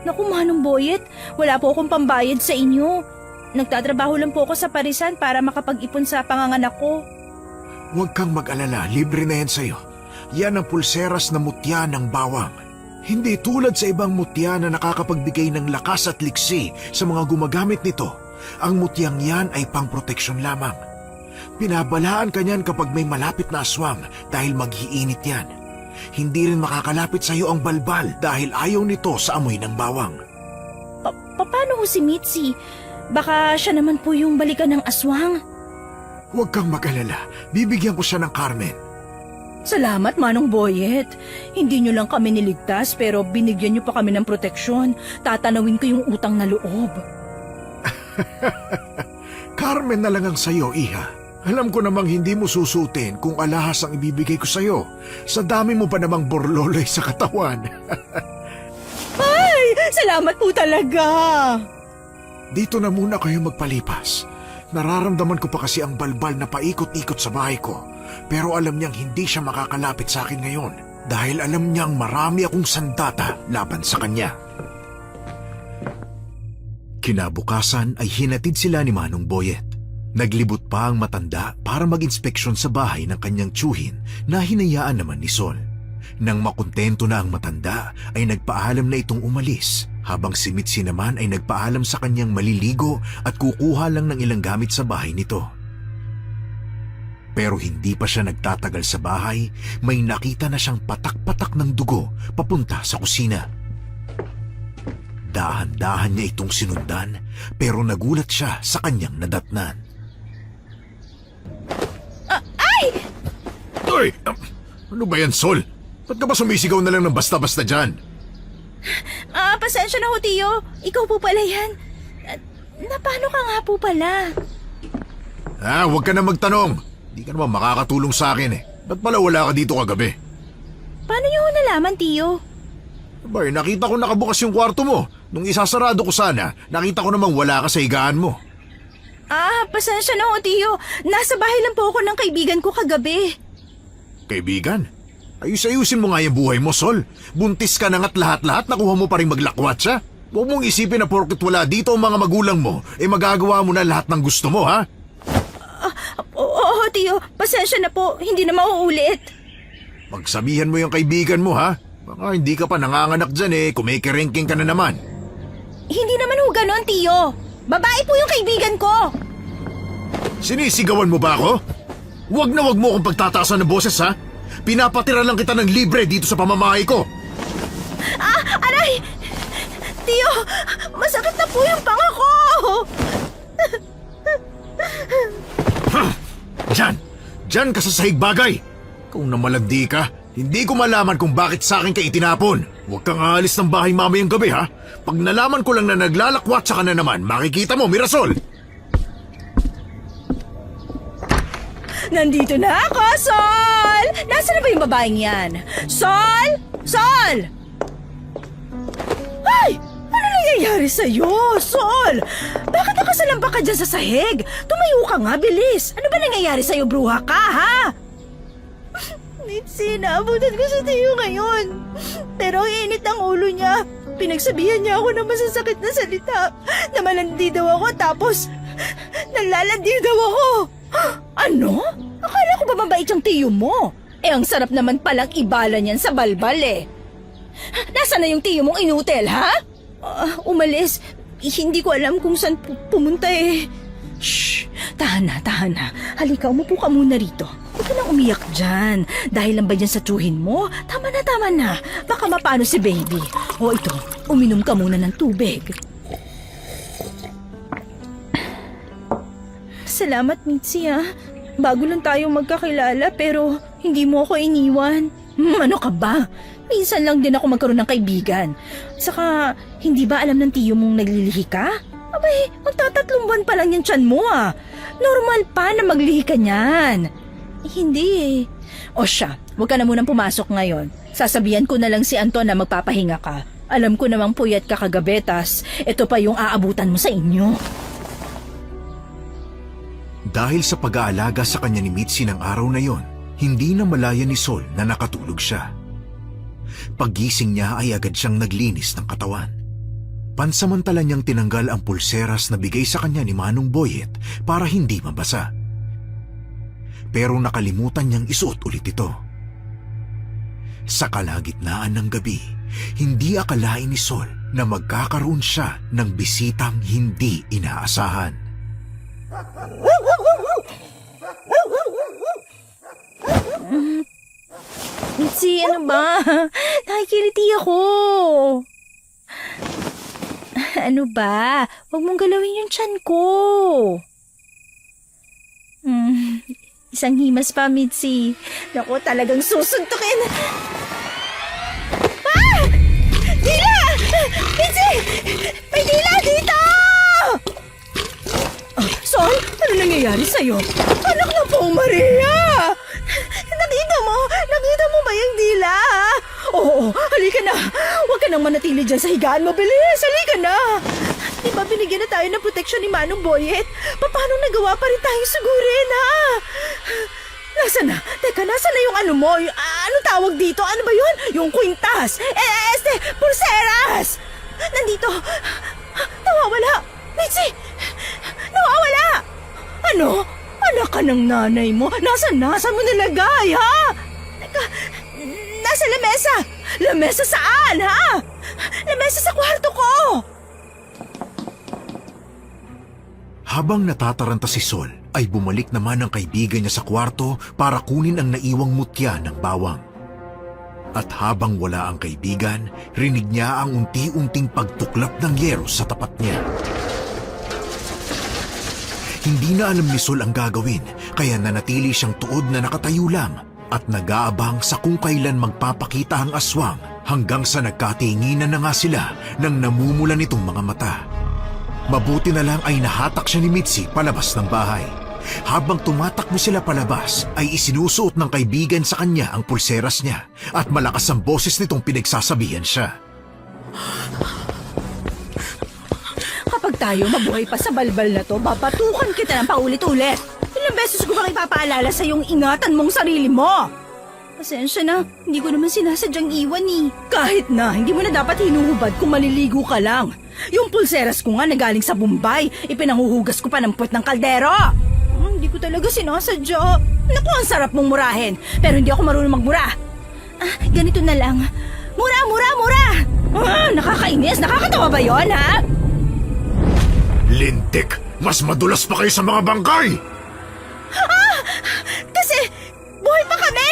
Naku, Manong Boyet, wala po akong pambayad sa inyo. Nagtatrabaho lang po ako sa parisan para makapag-ipon sa panganganak ko. Huwag kang mag-alala, libre na yan sa'yo. Yan ang pulseras na mutya ng bawang. Hindi tulad sa ibang mutya na nakakapagbigay ng lakas at liksi sa mga gumagamit nito. Ang mutyang yan ay pangproteksyon lamang. Pinabalaan ka niyan kapag may malapit na aswang dahil maghiinit yan. Hindi rin makakalapit sa iyo ang balbal dahil ayaw nito sa amoy ng bawang. Paano ho si Mitzi? Baka siya naman po yung balikan ng aswang. Huwag kang mag-alala, bibigyan ko siya ng Carmen. Salamat, Manong Boyet. Hindi nyo lang kami niligtas pero binigyan nyo pa kami ng proteksyon. Tatanawin ko yung utang na loob. Carmen na lang ang sayo, Iha. Alam ko namang hindi mo susutin kung alahas ang ibibigay ko sa'yo. Sa dami mo pa namang borloloy sa katawan. Ay! Salamat po talaga! Dito na muna kayo magpalipas. Nararamdaman ko pa kasi ang balbal na paikot-ikot sa bahay ko. Pero alam niyang hindi siya makakalapit sa akin ngayon. Dahil alam niyang marami akong sandata laban sa kanya. Kinabukasan ay hinatid sila ni Manong Boyet. Naglibot pa ang matanda para mag-inspeksyon sa bahay ng kanyang tiyuhin na hinayaan naman ni Sol. Nang makontento na ang matanda ay nagpaalam na itong umalis habang si Mitzi naman ay nagpaalam sa kanyang maliligo at kukuha lang ng ilang gamit sa bahay nito. Pero hindi pa siya nagtatagal sa bahay, may nakita na siyang patak-patak ng dugo papunta sa kusina. Dahan-dahan niya itong sinundan pero nagulat siya sa kanyang nadatnan. Ay! Ano ba yan, Sol? Ba't ka ba sumisigaw na lang ng basta-basta dyan? Pasensya na ho, Tiyo. Ikaw po pala yan. Paano ka nga po pala? Huwag ka na magtanong. Di ka naman makakatulong sa akin eh. Ba't pala wala ka dito kagabi? Paano niyo ho nalaman, Tiyo? Abay, nakita ko nakabukas yung kwarto mo. Nung isasarado ko sana, nakita ko namang wala ka sa higaan mo. Pasensya na ho, Tiyo. Nasa bahay lang po ako ng kaibigan ko kagabi. Kaibigan? Ayus-ayusin mo nga yung buhay mo, Sol. Buntis ka na nga't lahat-lahat nakuha mo pa rin maglakwat siya. Huwag mong isipin na porket wala dito ang mga magulang mo, magagawa mo na lahat ng gusto mo, ha? Oo, Tiyo. Pasensya na po. Hindi na mauulit. Magsabihan mo yung kaibigan mo, ha? Baka hindi ka pa nanganganak dyan kumikiringking ka na naman. Hindi naman ho ganon, Tiyo. Babae po yung kaibigan ko. Sinisigawan mo ba ako? Huwag na huwag mo akong pagtataasan ng boses, ha? Pinapatira lang kita ng libre dito sa pamamahay ko. Aray! Tiyo, masakit na po yung panga ko. Diyan ka sa sahig bagay. Kung namalandi ka, hindi ko malaman kung bakit sa akin ka itinapon. Huwag kang aalis ng bahay mamayang gabi, ha? Pag nalaman ko lang na naglalakwat ka na naman, makikita mo, Mirasol! Nandito na ako, Sol! Nasaan na ba yung babaeng yan? Sol! Sol! Ay! Ano nangyayari sa'yo, Sol? Bakit nakasalamba ka dyan sa sahig? Tumayo ka nga, bilis! Ano ba nangyayari sa'yo, bruha ka, ha? Mitzi, naabutan ko sa Tiyo ngayon. Pero ang init ng ulo niya. Pinagsabihan niya ako ng masasakit na salita. Na malandi daw ako tapos nalalandi daw ako. Ano? Akala ko ba mabait yung Tiyo mo? Ang sarap naman palang ibala niyan sa balbal Nasaan na yung Tiyo mong inutel, ha? Umalis. Hindi ko alam kung saan pumunta Shh! Tahan na. Halika, umupo ka muna rito. Huwag ka nang umiyak dyan. Dahil lang ba dyan sa tsuhin mo? Tama na. Baka mapano si baby. O ito, uminom ka muna ng tubig. Salamat, Mitzi, Bago lang tayong magkakilala pero hindi mo ako iniwan. Ano ka ba? Minsan lang din ako magkaroon ng kaibigan. Saka, hindi ba alam ng Tiyo mong naglilihi ka? Abay, magtatatlong buwan pa lang yung tiyan mo Normal pa na maglihi ka niyan. Hindi O siya, huwag ka na munang pumasok ngayon. Sasabihan ko na lang si Anton na magpapahinga ka. Alam ko namang puyat ka kagabi, tas ito pa yung aabutan mo sa inyo. Dahil sa pag-aalaga sa kanya ni Mitzi ng araw na yon, hindi na malaya ni Sol na nakatulog siya. Paggising niya ay agad siyang naglinis ng katawan. Pansamantala niyang tinanggal ang pulseras na bigay sa kanya ni Manong Boyet para hindi mabasa. Pero nakalimutan niyang isuot ulit ito. Sa kalagitnaan ng gabi, hindi akalain ni Sol na magkakaroon siya ng bisitang hindi inaasahan. Mitzi, ano ba? Nakikiliti ako. Ano ba? Huwag mong galawin yung tiyan ko. Isang himas pa, Mitzi. Naku, talagang susuntukin. Dila! Mitzi! May dila dito! Sol, ano nangyayari sa'yo? Anak na po, Maria! Nakita mo ba yung dila? Oo, halika na. Huwag ka nang manatili dyan sa higaan mo. Bilis, halika na. Di ba binigyan na tayo ng proteksyon ni Manong Boyet? Paano nagawa pa rin tayong sugurin, ha? Nasaan na? Teka, nasaan na yung ano mo? Anong tawag dito? Ano ba yun? Yung kwintas. Pulseras. Nandito. Nawawala. Mitzi! Nawawala! Ano? Anak ka ng nanay mo? Nasaan mo nilagay, ha? Teka, nasa lamesa. Lamesa saan, ha? Lamesa sa kwarto ko. Habang natataranta si Sol, ay bumalik naman ang kaibigan niya sa kwarto para kunin ang naiwang mutya ng bawang. At habang wala ang kaibigan, rinig niya ang unti-unting pagtuklap ng yero sa tapat niya. Hindi na alam ni Sol ang gagawin, kaya nanatili siyang tuod na nakatayo lang at nag-aabang sa kung kailan magpapakita ang aswang hanggang sa nagkatinginan na nga sila ng namumula nitong mga mata. Mabuti na lang ay nahatak siya ni Mitzi palabas ng bahay. Habang tumatakbo sila palabas, ay isinusuot ng kaibigan sa kanya ang pulseras niya at malakas ang boses nitong pinagsasabihan siya. Kapag tayo mabuhay pa sa balbal na to, babatukan kita ng paulit-ulit. Ilang beses ko bang ipapaalala sa yung ingatan mong sarili mo? Pasensya na, hindi ko naman sinasadyang iwan eh. Kahit na, hindi mo na dapat hinuhubad kung maliligo ka lang. Yung pulseras ko nga na galing sa Bombay, ipinanghuhugas ko pa ng puwet ng kaldero. Hindi ko talaga sinasadya. Naku, ang sarap mong murahin, pero hindi ako marunong magmura. Ganito na lang. Mura, mura, mura! Nakakainis, nakakatawa ba yon, ha? Lintik! Mas madulas pa kayo sa mga bangkay! Kasi, buhay pa kami!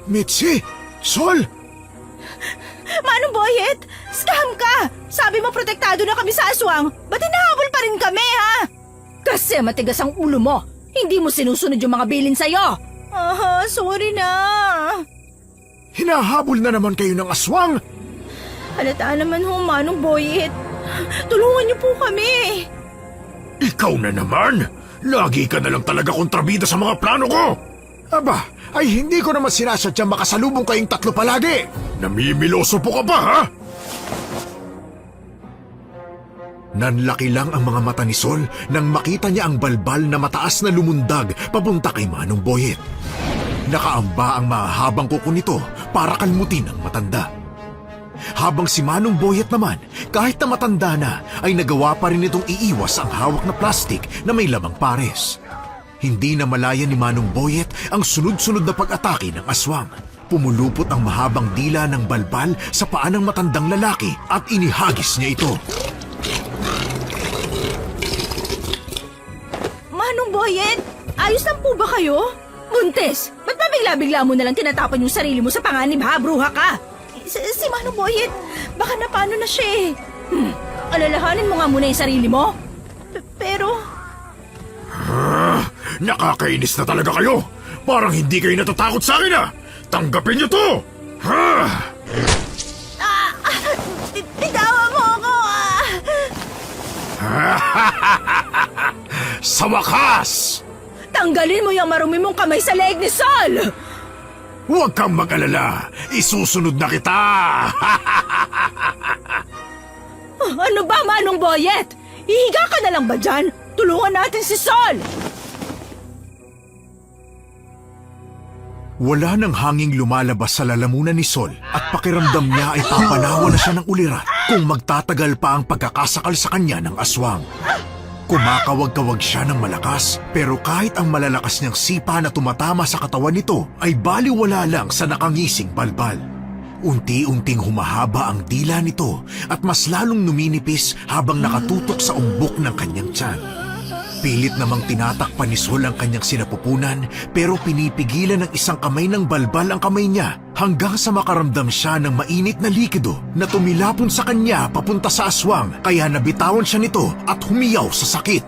Mitzi! Sol! Manong Boyet, scam ka! Sabi mo protektado na kami sa aswang, ba't hinahabol pa rin kami, ha? Kasi matigas ang ulo mo, hindi mo sinusunod yung mga bilin sa'yo. Sorry na. Hinahabol na naman kayo ng aswang! Halata naman ho, Manong Boyet. Tulungan niyo po kami. Ikaw na naman! Lagi ka na lang talaga kontrabida sa mga plano ko! Aba, ay hindi ko naman sinasadyang makasalubong kayong tatlo palagi! Namimiloso po ka ba, ha? Nanlaki lang ang mga mata ni Sol nang makita niya ang balbal na mataas na lumundag papunta kay Manong Boyet. Nakaamba ang mahahabang kuko nito para kalmutin ang matanda. Habang si Manong Boyet naman, kahit na matanda na, ay nagawa pa rin itong iiwas ang hawak na plastik na may lamang pares. Hindi na malaya ni Manong Boyet ang sunod-sunod na pag-atake ng aswang. Pumulupot ang mahabang dila ng balbal sa paa ng matandang lalaki at inihagis niya ito. Manong Boyet, ayos lang po ba kayo? Buntes, ba't ba bigla-bigla mo nalang tinatapan yung sarili mo sa panganib, ha? Bruha ka! Si Manong Boyet, baka napano na siya eh. Alalahanin mo nga muna yung sarili mo. Pero... Nakakainis na talaga kayo! Parang hindi kayo natatakot sa akin, ha? Tanggapin niyo to! Bitawan mo ako, Sa wakas! Tanggalin mo yung marumi mong kamay sa leeg ni Sol! Huwag kang mag-alala! Isusunod na kita! Ano ba, Manong Boyet? Ihiga ka na lang ba dyan? Tulungan natin si Sol! Wala nang hanging lumalabas sa lalamunan ni Sol at pakiramdam niya ay papanawa na siya ng ulirat kung magtatagal pa ang pagkakasakal sa kanya ng aswang. Kumakawag-kawag siya ng malakas pero kahit ang malalakas niyang sipa na tumatama sa katawan nito ay baliwala lang sa nakangising balbal. Unti-unting humahaba ang dila nito at mas lalong numinipis habang nakatutok sa umbok ng kanyang tiyan. Pilit namang tinatakpan ni Sol ang kanyang sinapupunan pero pinipigilan ng isang kamay ng balbal ang kamay niya hanggang sa makaramdam siya ng mainit na likido na tumilapon sa kanya papunta sa aswang kaya nabitawan siya nito at humiyaw sa sakit.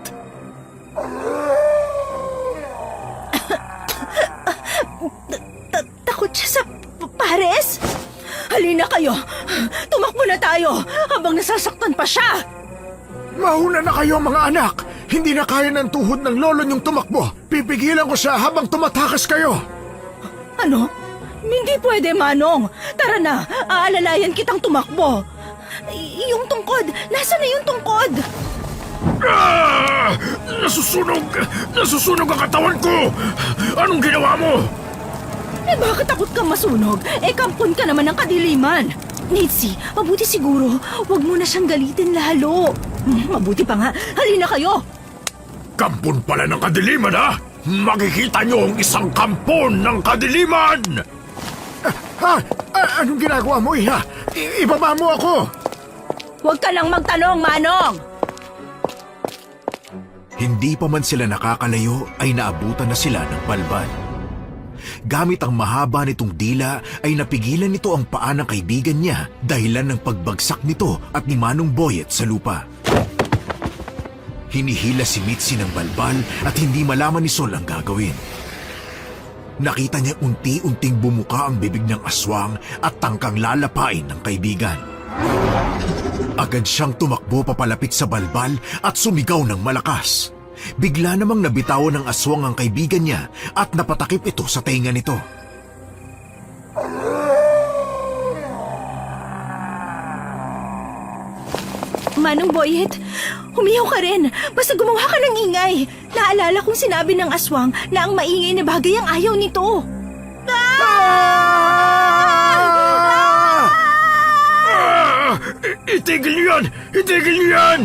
Takot siya sa pares? Halina kayo! Tumakbo na tayo habang nasasaktan pa siya! Mauna na kayo mga anak! Hindi na kaya ng tuhod ng lolo niyong tumakbo. Pipigilan ko siya habang tumatakas kayo. Ano? Hindi pwede, Manong. Tara na, aalalayan kitang tumakbo. Yung tungkod, nasa na yung tungkod? Nasusunog! Nasusunog ang katawan ko! Anong ginawa mo? Bakit takot kang masunog? Kampon ka naman ng kadiliman. Nitsi, mabuti siguro. Huwag mo na siyang galitin lalo. Mabuti pa nga. Halina kayo. Kampon pala ng kadiliman, ha? Makikita niyo ang isang kampon ng kadiliman! Anong ginagawa mo, Iha? Ibaba mo ako! Huwag ka nang magtanong, Manong! Hindi pa man sila nakakalayo ay naabutan na sila ng balbal. Gamit ang mahaba nitong dila ay napigilan nito ang paa ng kaibigan niya dahilan ng pagbagsak nito at ni Manong Boyet sa lupa. Hinihila si Mitzi ng balbal at hindi malaman ni Sol ang gagawin. Nakita niya unti-unting bumuka ang bibig ng aswang at tangkang lalapain ng kaibigan. Agad siyang tumakbo papalapit sa balbal at sumigaw ng malakas. bigla namang nabitawan ng aswang ang kaibigan niya at napatakip ito sa tenga nito. Manong Boyet, humiyaw ka rin. Basta gumawa ka ng ingay. Naalala kong sinabi ng aswang na ang maingay na bagay ang ayaw nito. Itigil niyo yan! Itigil niyo yan!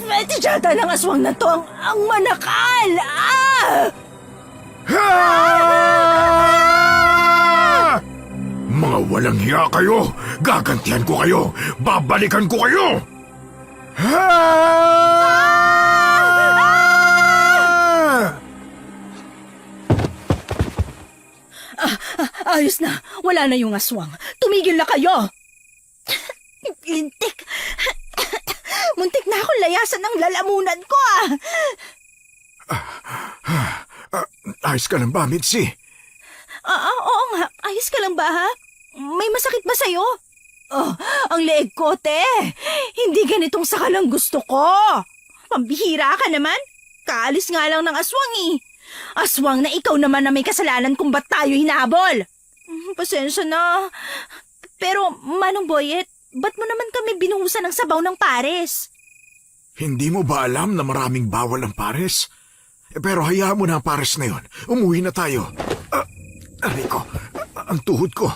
Fetichata ng aswang na to ang manakal! Mga walang hiya kayo! Gagantihan ko kayo! Babalikan ko kayo! Ayos na, wala na yung aswang. Tumigil na kayo! Lintik! Muntik na akong layasan ng lalamunan ko Ayos ka lang ba, Mitzi? Oo nga, ayos ka lang ba ha? May masakit ba sa'yo? Oh, ang leeg ko, te. Hindi ganitong sakal ang gusto ko. Pambihira ka naman. Kaalis nga lang ng aswang Aswang na ikaw naman na may kasalanan kung ba't tayo hinabol. Pasensya na. Pero, Manong Boyet, ba't mo naman kami binuhusan ng sabaw ng pares? Hindi mo ba alam na maraming bawal ang pares? Pero hayaan mo na ang pares na yon. Umuwi na tayo. Aray ko, ang tuhod ko.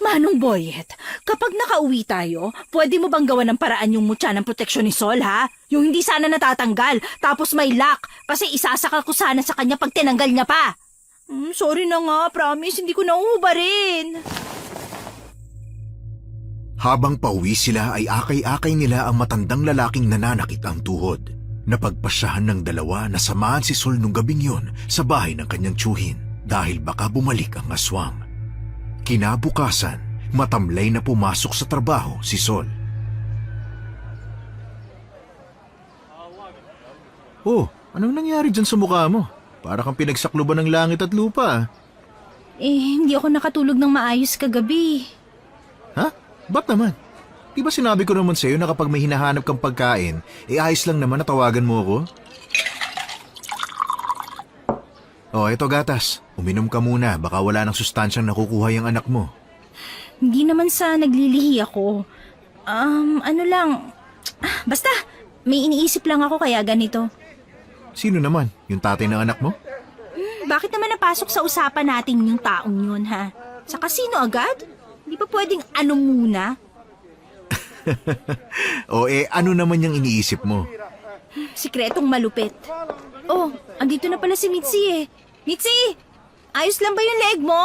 Manong Boyet, kapag nakauwi tayo, pwede mo bang gawan ng paraan yung mutya ng proteksyon ni Sol, ha? Yung hindi sana natatanggal, tapos may lock, kasi isasaka ko sana sa kanya pag tinanggal niya pa. Sorry na nga, promise, hindi ko nauubarin. Habang pauwi sila ay akay-akay nila ang matandang lalaking nananakit ang tuhod. Napagpasyahan ng dalawa na samahan si Sol nung gabing yun sa bahay ng kanyang tiyuhin dahil baka bumalik ang aswang. Kinabukasan, matamlay na pumasok sa trabaho si Sol. Oh, anong nangyari dyan sa mukha mo? Para kang pinagsakluban ng langit at lupa. Hindi ako nakatulog ng maayos kagabi. Ha? Ba't naman? Di ba sinabi ko naman sa'yo na kapag may hinahanap kang pagkain, ayos lang naman na tawagan mo ako? Oh, eto gatas. Uminom ka muna, baka wala ng sustansyang nakukuha yung anak mo. Hindi naman sa naglilihi ako. Ano lang. Basta, may iniisip lang ako kaya ganito. Sino naman? Yung tatay ng anak mo? Bakit naman napasok sa usapan natin yung taong yun, ha? Sa kasino agad? Di ba pwedeng ano muna? Ano naman yung iniisip mo? Sikretong malupit. Oh, andito na pala si Mitzi Mitzi! Ayos lang ba yung leg mo?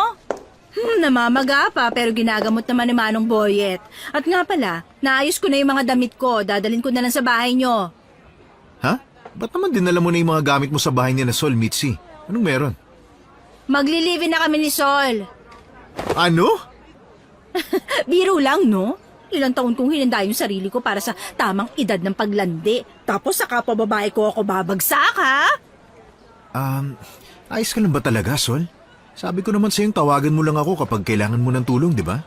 Namamaga pa pero ginagamot naman ni Manong Boyet. At nga pala, naayos ko na yung mga damit ko. Dadalhin ko na lang sa bahay nyo. Ha? Ba't naman dinala mo na yung mga gamit mo sa bahay niya na Sol, Mitzi? Anong meron? Magli-live-in na kami ni Sol. Ano? Biro lang, no? Ilang taon kong hinanda yung sarili ko para sa tamang edad ng paglandi. Tapos sa kapwa babae ko ako babagsak, ha? Ayos ka lang ba talaga, Sol? Sabi ko naman sa'yong tawagan mo lang ako kapag kailangan mo ng tulong, di ba?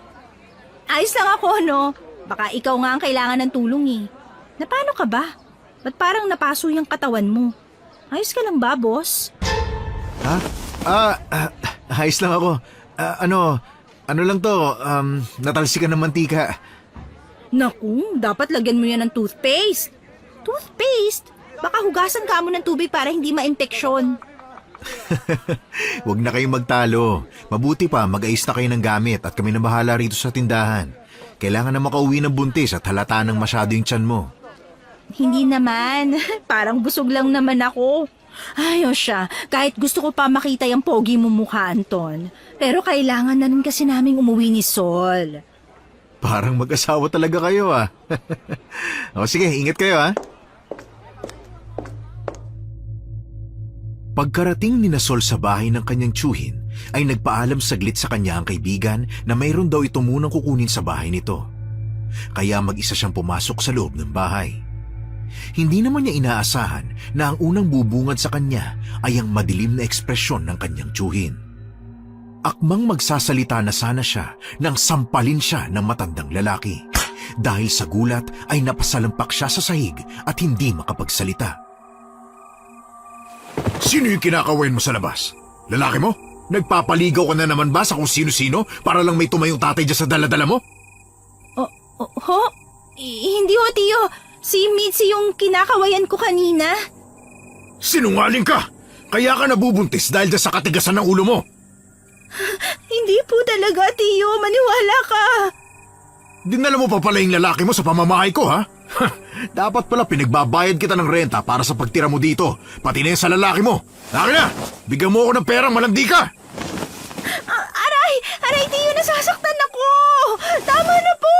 Ayos lang ako, no? Baka ikaw nga ang kailangan ng tulong, Na paano ka ba? Ba't parang napaso yung katawan mo? Ayos ka lang ba, boss? Ha? Ayos lang ako. Ano lang to, natalsikan ng mantika. Naku, dapat lagyan mo yan ng toothpaste. Toothpaste? Baka hugasan ka mo ng tubig para hindi ma-impeksyon. Huwag na kayong magtalo. Mabuti pa, mag-ayos na kayo ng gamit at kami na bahala rito sa tindahan. Kailangan na makauwi ng buntis at halata ng masyado yung tiyan mo. Hindi naman. Parang busog lang naman ako. Ayos siya. Kahit gusto ko pa makita yung pogi mo mukha, Anton. Pero kailangan na rin kasi naming umuwi ni Sol. Parang mag-asawa talaga kayo, ah. O sige, ingat kayo, ah. Pagkarating ni Sol sa bahay ng kanyang tiyuhin, ay nagpaalam saglit sa kanya ang kaibigan na mayroon daw ito munang kukunin sa bahay nito. Kaya mag-isa siyang pumasok sa loob ng bahay. Hindi naman niya inaasahan na ang unang bubungad sa kanya ay ang madilim na ekspresyon ng kanyang tiyuhin. Akmang magsasalita na sana siya nang sampalin siya ng matandang lalaki. dahil sa gulat ay napasalampak siya sa sahig at hindi makapagsalita. Sino yung kinakawain mo sa labas? Lalaki mo? Nagpapaligaw ka na naman ba sa kung sino-sino para lang may tumayong tatay dyan sa daladala mo? Ho? Hindi ho, Tiyo. Si Mitzi yung kinakawayan ko kanina. Sinungaling ka! Kaya ka nabubuntis dahil dyan sa katigasan ng ulo mo. Hindi po talaga, Tiyo. Maniwala ka. Dinala mo pa pala yung lalaki mo sa pamamahay ko, ha? Dapat pala pinagbabayad kita ng renta para sa pagtira mo dito, pati na yung sa lalaki mo. Akin na! Bigyan mo ako ng perang malandi ka! Aray, Tiyo, nasasaktan ako. Tama na po.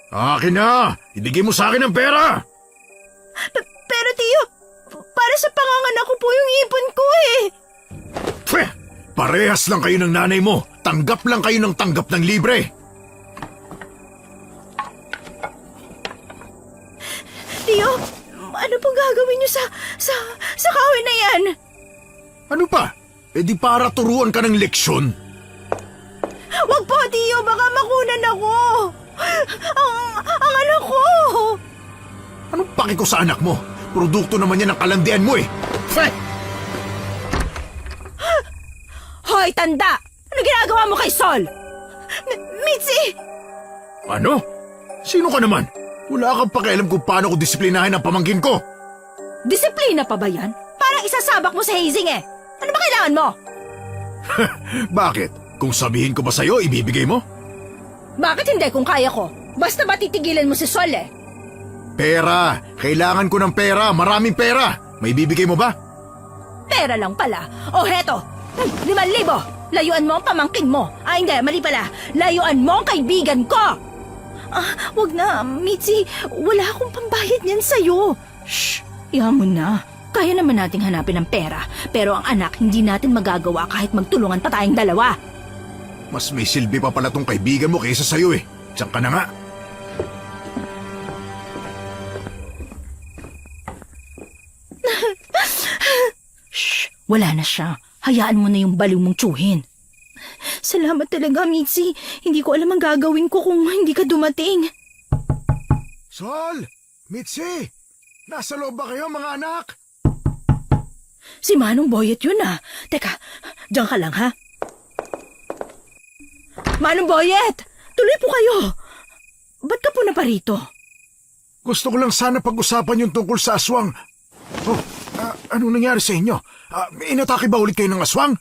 Akin na! Ibigay mo sa akin ang pera! Pero, Tiyo, para sa panganganak ko po yung ipon ko eh. Pweh! Parehas lang kayo ng nanay mo. Tanggap lang kayo ng tanggap ng libre. Tiyo, ano pong gagawin niyo sa kahoy na yan? Ano pa? E di para turuan ka ng leksyon. Wag po, Tiyo, baka makunan ako. Ang anak ko. Anong paki ko sa anak mo? Produkto naman yan ng kalandian mo eh. Pweh! Hoy, tanda! Ano ginagawa mo kay Sol? Mitzi! Ano? Sino ka naman? Wala kang pakialam kung paano ko disiplinahin ang pamangkin ko. Disiplina pa ba yan? Parang isasabak mo sa hazing eh. Ano ba kailangan mo? Bakit? Kung sabihin ko ba sa'yo, ibibigay mo? Bakit hindi kung kaya ko? Basta ba titigilan mo si Sol eh? Pera! Kailangan ko ng pera! Maraming pera! May bibigay mo ba? Pera lang pala. O heto, 5,000. Layuan mo ang pamangkin mo. Hindi, mali pala. Layuan mo ang kaibigan ko. Wag na, Mitzi. Wala akong pambayad niyan sa'yo. Shh, iha mo na. Kaya naman nating hanapin ang pera. Pero ang anak, hindi natin magagawa kahit magtulungan pa tayong dalawa. Mas may silbi pa pala tong kaibigan mo kaysa sa'yo eh. Diyan ka na nga. Shh, wala na siya. Hayaan mo na yung baliw mong tsuhin. Salamat talaga, Mitzi. Hindi ko alam ang gagawin ko kung hindi ka dumating. Sol! Mitzi! Nasa loob ba kayo mga anak? Si Manong Boyet yun ah. Teka, diyan ka lang ha. Manong Boyet! Tuloy po kayo. Ba't ka po na parito? Gusto ko lang sana pag-usapan yung tungkol sa aswang. Oh, anong nangyari sa inyo? Inatake ba ulit kayo ng aswang?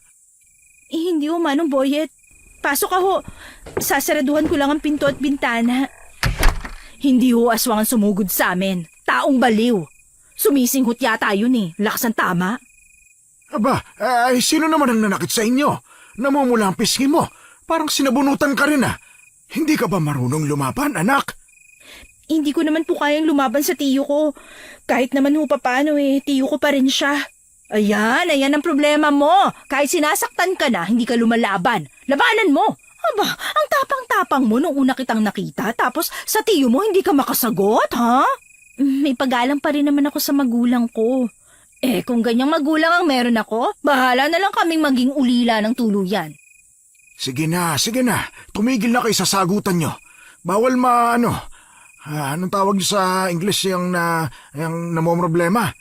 Hindi ho, Manong Boyet. Pasok ka ho. Sasaraduhan ko lang ang pinto at bintana. Hindi ho aswang ang sumugod sa amin. Taong baliw. Sumisinghot yata yun eh. Lakas ang tama. Aba, sino naman ang nanakit sa inyo? Namumula ang pisngi mo. Parang sinabunutan ka rin ah. Hindi ka ba marunong lumaban, anak? Hindi ko naman po kayang lumaban sa tiyo ko. Kahit naman ho paano eh, tiyo ko pa rin siya. Ayan ang problema mo. Kahit sinasaktan ka na, hindi ka lumalaban. Labanan mo. Aba, ang tapang-tapang mo nung una kitang nakita, tapos sa tiyo mo hindi ka makasagot, ha? May pag-alang pa rin naman ako sa magulang ko. Kung ganyang magulang ang meron ako, bahala na lang kaming maging ulila ng tuluyan. Sige na. Tumigil na kayo sa sagutan nyo. Bawal anong tawag nyo sa English yung namomroblema?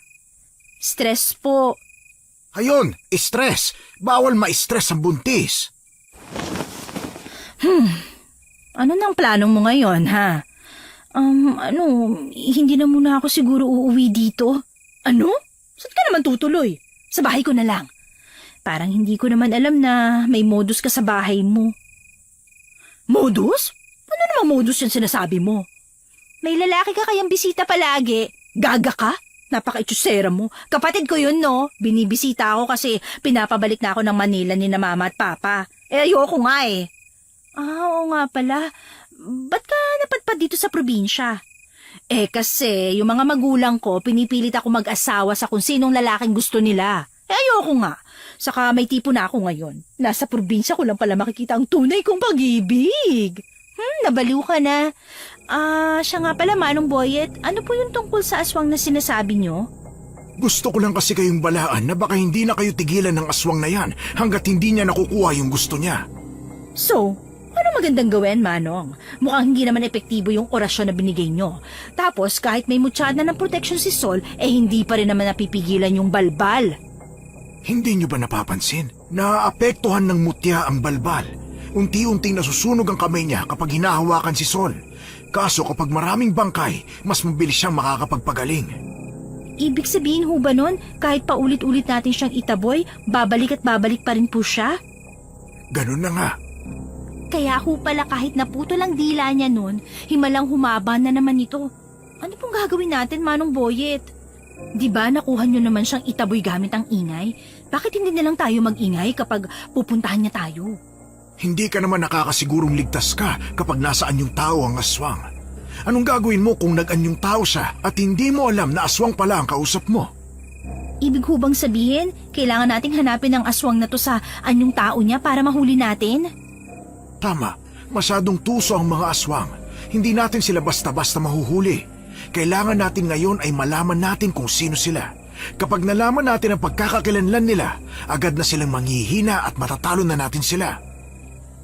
Stress po. Ayun, stress. Bawal ma-stress ang buntis. Ano nang planong mo ngayon, ha? Hindi na muna ako siguro uuwi dito. Ano? Saan ka naman tutuloy? Sa bahay ko na lang. Parang hindi ko naman alam na may modus ka sa bahay mo. Modus? Ano namang modus yung sinasabi mo? May lalaki ka kayang bisita palagi. Gaga ka? Napaka-itsusera mo. Kapatid ko yun, no? Binibisita ako kasi pinapabalik na ako ng Manila ni na mama at papa. Ayoko nga eh. Oo nga pala. Ba't ka napadpad dito sa probinsya? Kasi yung mga magulang ko, pinipilit ako mag-asawa sa kung sinong lalaking gusto nila. Ayoko nga. Saka may tipo na ako ngayon. Nasa probinsya ko lang pala makikita ang tunay kong pag-ibig. Nabaliw ka na. Siya nga pala, Manong Boyet. Ano po yung tungkol sa aswang na sinasabi nyo? Gusto ko lang kasi kayong balaan na baka hindi na kayo tigilan ng aswang na yan hanggat hindi niya nakukuha yung gusto niya. So, ano magandang gawin, Manong. Mukhang hindi naman epektibo yung orasyon na binigay nyo. Tapos, kahit may mutsyada ng protection si Sol, hindi pa rin naman napipigilan yung balbal. Hindi nyo ba napapansin? Naapektuhan ng mutya ang balbal. Unti-unting nasusunog ang kamay niya kapag hinahawakan si Sol. Kaso kapag maraming bangkay, mas mabilis siyang makakapagpagaling. Ibig sabihin ho ba nun, kahit paulit-ulit natin siyang itaboy, babalik at babalik pa rin po siya? Ganun na nga. Kaya ho pala kahit naputo lang dila niya nun, himalang humaba na naman ito. Ano pong gagawin natin, Manong Boyet? Di ba nakuha nyo naman siyang itaboy gamit ang ingay? Bakit hindi na lang tayo mag-ingay kapag pupuntahan niya tayo? Hindi ka naman nakakasigurong ligtas ka kapag nasaan yung tao ang aswang. Anong gagawin mo kung nag-anyong tao siya at hindi mo alam na aswang pala ang kausap mo? Ibig hubang sabihin, kailangan nating hanapin ang aswang na to sa anyong tao niya para mahuli natin? Tama, masyadong tuso ang mga aswang. Hindi natin sila basta-basta mahuhuli. Kailangan natin ngayon ay malaman natin kung sino sila. Kapag nalaman natin ang pagkakakilanlan nila, agad na silang manghihina at matatalo na natin sila.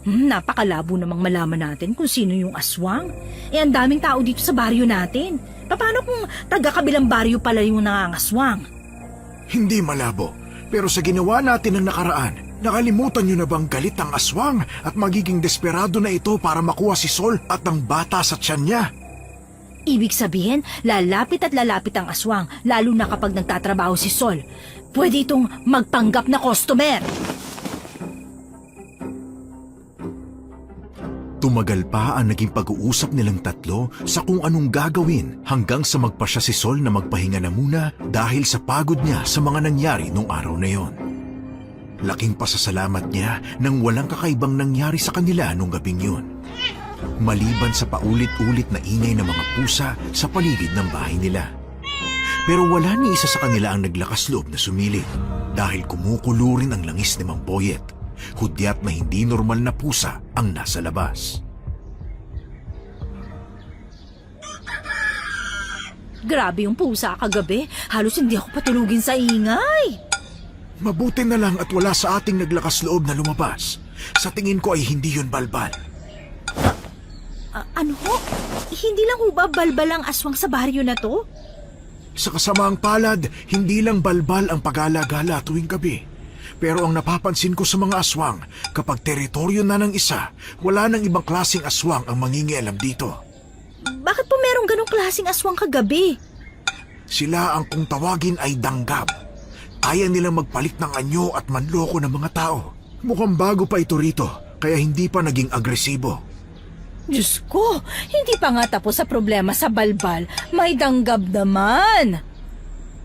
Napakalabo namang malaman natin kung sino yung aswang. Ang daming tao dito sa baryo natin. Paano kung taga-kabilang baryo pala yung nangangaswang? Hindi malabo, pero sa ginawa natin ng nakaraan, nakalimutan nyo na bang galit ang aswang at magiging desperado na ito para makuha si Sol at ang bata sa tiyan niya? Ibig sabihin, lalapit at lalapit ang aswang, lalo na kapag nagtatrabaho si Sol. Pwede itong magpanggap na customer. Tumagal pa ang naging pag-uusap nilang tatlo sa kung anong gagawin hanggang sa magpasya si Sol na magpahinga na muna dahil sa pagod niya sa mga nangyari nung araw na yon. Laking pasasalamat niya nang walang kakaibang nangyari sa kanila nung gabing yun. Maliban sa paulit-ulit na ingay ng mga pusa sa paligid ng bahay nila. Pero wala ni isa sa kanila ang naglakas loob na sumilip dahil kumukulo rin ang langis ni Mang Boyet. Hudyat na hindi normal na pusa ang nasa labas. Grabe yung pusa kagabi. Halos hindi ako patulugin sa ingay. Mabuti na lang at wala sa ating naglakas loob na lumabas. Sa tingin ko ay hindi yun balbal. Ano ho? Hindi lang ho ba balbal ang aswang sa baryo na to? Sa kasamaang palad, hindi lang balbal ang pag-alagala tuwing gabi. Pero ang napapansin ko sa mga aswang, kapag teritoryo na ng isa, wala nang ibang klaseng aswang ang mangingialam dito. Bakit po merong ganong klaseng aswang kagabi? Sila ang kung tawagin ay danggab. Kaya nilang magpalit ng anyo at manloko ng mga tao. Mukhang bago pa ito rito, kaya hindi pa naging agresibo. Diyos ko, hindi pa nga tapos sa problema sa balbal. May danggab naman.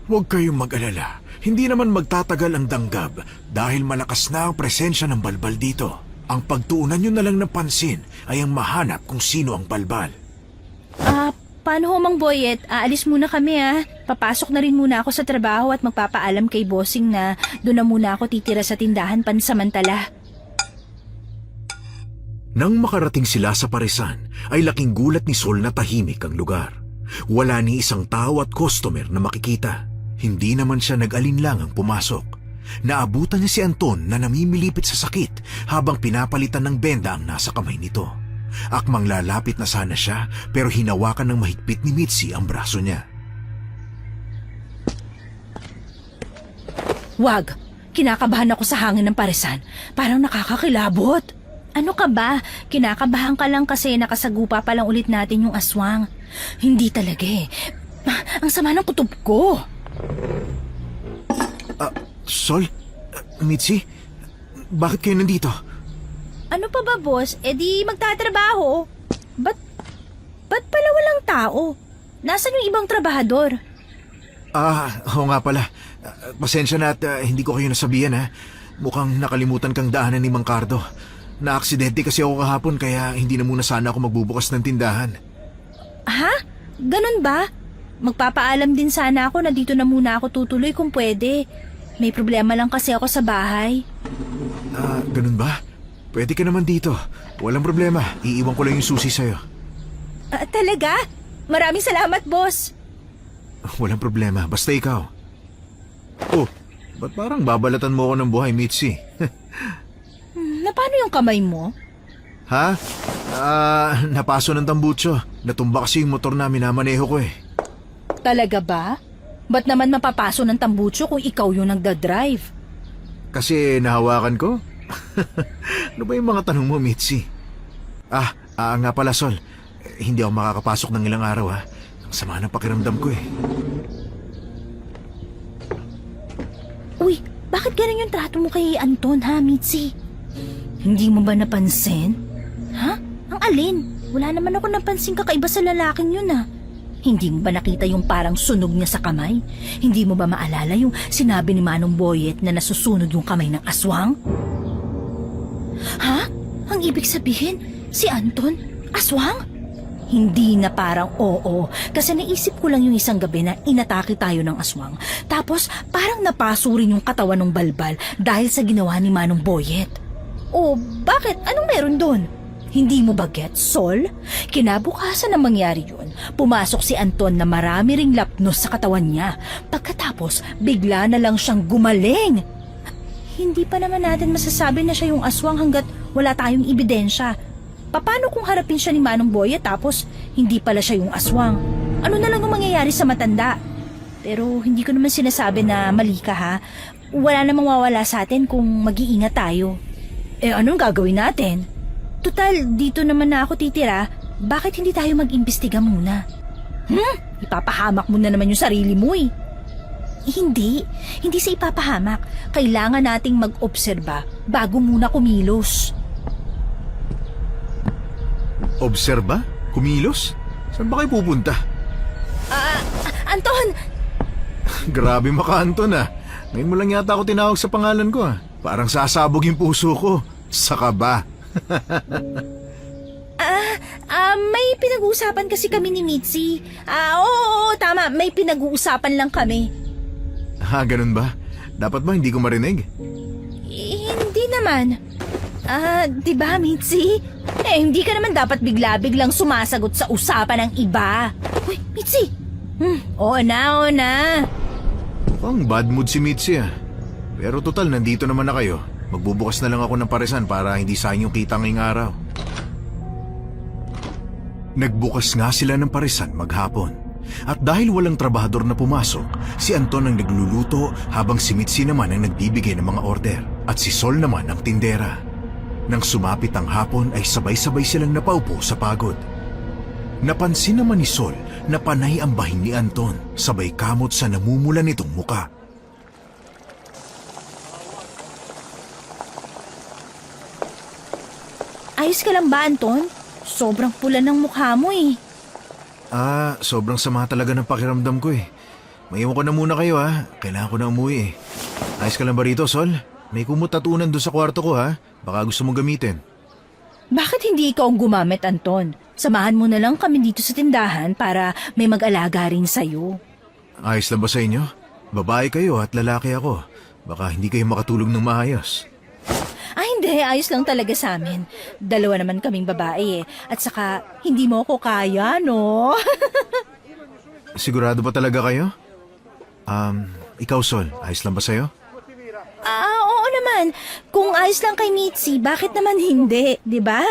Huwag kayong mag-alala. Hindi naman magtatagal ang danggab dahil malakas na ang presensya ng balbal dito. Ang pagtuunan nyo na lang ng pansin ay ang mahanap kung sino ang balbal. Paano ho, Mang Boyet? Aalis muna kami Papasok na rin muna ako sa trabaho at magpapaalam kay bossing na doon na muna ako titira sa tindahan pansamantala. Nang makarating sila sa Parisan, ay laking gulat ni Sol na tahimik ang lugar. Wala ni isang tao at customer na makikita. Hindi naman siya nag-alinlangang pumasok. Naabutan niya si Anton na namimilipit sa sakit habang pinapalitan ng benda ang nasa kamay nito. Akmang lalapit na sana siya pero hinawakan ng mahigpit ni Mitzi ang braso niya. Wag! Kinakabahan ako sa hangin ng Parisan. Parang nakakakilabot. Ano ka ba? Kinakabahan ka lang kasi nakasagupa pa lang ulit natin yung aswang. Hindi talaga Ang sama ng kutob ko. Sol? Mitzi? Bakit kayo nandito? Ano pa ba, boss? Di magtatrabaho. Ba't pala walang tao? Nasaan yung ibang trabahador? Oo nga pala. Pasensya na at hindi ko kayo nasabihan Mukhang nakalimutan kang daanan ni Mang Cardo. Na-aksidente kasi ako kahapon kaya hindi na muna sana ako magbubukas ng tindahan. Ha? Ganun ba? Magpapaalam din sana ako na dito na muna ako tutuloy kung pwede. May problema lang kasi ako sa bahay. Ganun ba? Pwede ka naman dito. Walang problema. Iiwan ko lang yung susi sa'yo. Talaga? Maraming salamat, boss. Walang problema. Basta ikaw. Oh, ba't parang babalatan mo ako ng buhay, Mitzi? Na paano yung kamay mo? Ha? Napaso ng tambutso. Natumba kasi yung motor na minamaneho ko eh. Talaga ba? Ba't naman mapapaso ng tambucho kung ikaw yung nagdadrive? Kasi nahawakan ko? Ano ba yung mga tanong mo, Mitzi? Nga pala, Sol. Hindi ako makakapasok ng ilang araw, ha? Ang sama ng pakiramdam ko eh. Uy, bakit ganun yung trato mo kay Anton, ha, Mitzi? Hindi mo ba napansin? Ha? Ang alin? Wala naman ako napansin kakaiba sa lalaking yun, ha? Hindi mo ba nakita yung parang sunog niya sa kamay? Hindi mo ba maalala yung sinabi ni Manong Boyet na nasusunog yung kamay ng aswang? Ha? Ang ibig sabihin, si Anton, aswang? Hindi na parang oo, kasi naisip ko lang yung isang gabi na inatake tayo ng aswang. Tapos parang napaso rin yung katawan ng balbal dahil sa ginawa ni Manong Boyet. Oh, bakit? Anong meron doon? Hindi mo ba get, Sol? Kinabukasan na mangyari yun, pumasok si Anton na marami ring lapnos sa katawan niya. Pagkatapos, bigla na lang siyang gumaling. Hindi pa naman natin masasabi na siya yung aswang hanggat wala tayong ebidensya. Paano kung harapin siya ni Manong Boye tapos hindi pala siya yung aswang? Ano na lang ang mangyayari sa matanda? Pero hindi ko naman sinasabi na mali ka, ha? Wala namang mawawala sa atin kung mag-iingat tayo. Anong gagawin natin? Total, dito naman na ako titira. Bakit hindi tayo mag-imbestiga muna? Ipapahamak mo na naman yung sarili mo eh. Hindi sa ipapahamak. Kailangan nating mag-obserba bago muna kumilos. Obserba? Kumilos? Saan ba kayo pupunta? Anton! Grabe maka, Anton ah. Ngayon mo lang yata ako tinawag sa pangalan ko ah. Parang sasabog yung puso ko. Saka ba? May pinag-uusapan kasi kami ni Mitzi. Oo, tama. May pinag-uusapan lang kami. Ganun ba? Dapat ba hindi ko marinig? Hindi naman. Di ba, Mitzi? Hindi ka naman dapat bigla-biglang sumasagot sa usapan ng iba. Uy, Mitzi! Oo na. Mukhang bad mood si Mitzi ah. Pero total, nandito naman na kayo. Magbubukas na lang ako ng paresan para hindi sayang yung kita ngayong araw. Nagbukas nga sila ng paresan maghapon. At dahil walang trabahador na pumasok, si Anton ang nagluluto habang si Mitzi naman ang nagbibigay ng mga order at si Sol naman ang tindera. Nang sumapit ang hapon ay sabay-sabay silang napaupo sa pagod. Napansin naman ni Sol na panay ang bahing ni Anton, sabay kamot sa namumula nitong muka. Ayos ka lang ba, Anton? Sobrang pula ng mukha mo eh. Sobrang sama talaga ng pakiramdam ko eh. Maiwan ko na muna kayo ha. Kailangan ko na umuwi eh. Ayos ka lang ba rito, Sol? May kumot at unan doon sa kwarto ko ha. Baka gusto mong gamitin. Bakit hindi ikaw ang gumamit, Anton? Samahan mo na lang kami dito sa tindahan para may mag-alaga rin sa'yo. Ayos lang ba sa inyo? Babae kayo at lalaki ako. Baka hindi kayo makatulog ng maayos. Hindi. Ayos lang talaga sa amin. Dalawa naman kaming babae eh. At saka, hindi mo ako kaya, no? Sigurado ba talaga kayo? Ikaw, Sol, ayos lang ba sa'yo? Oo naman. Kung ayos lang kay Mitzi, bakit naman hindi, di ba?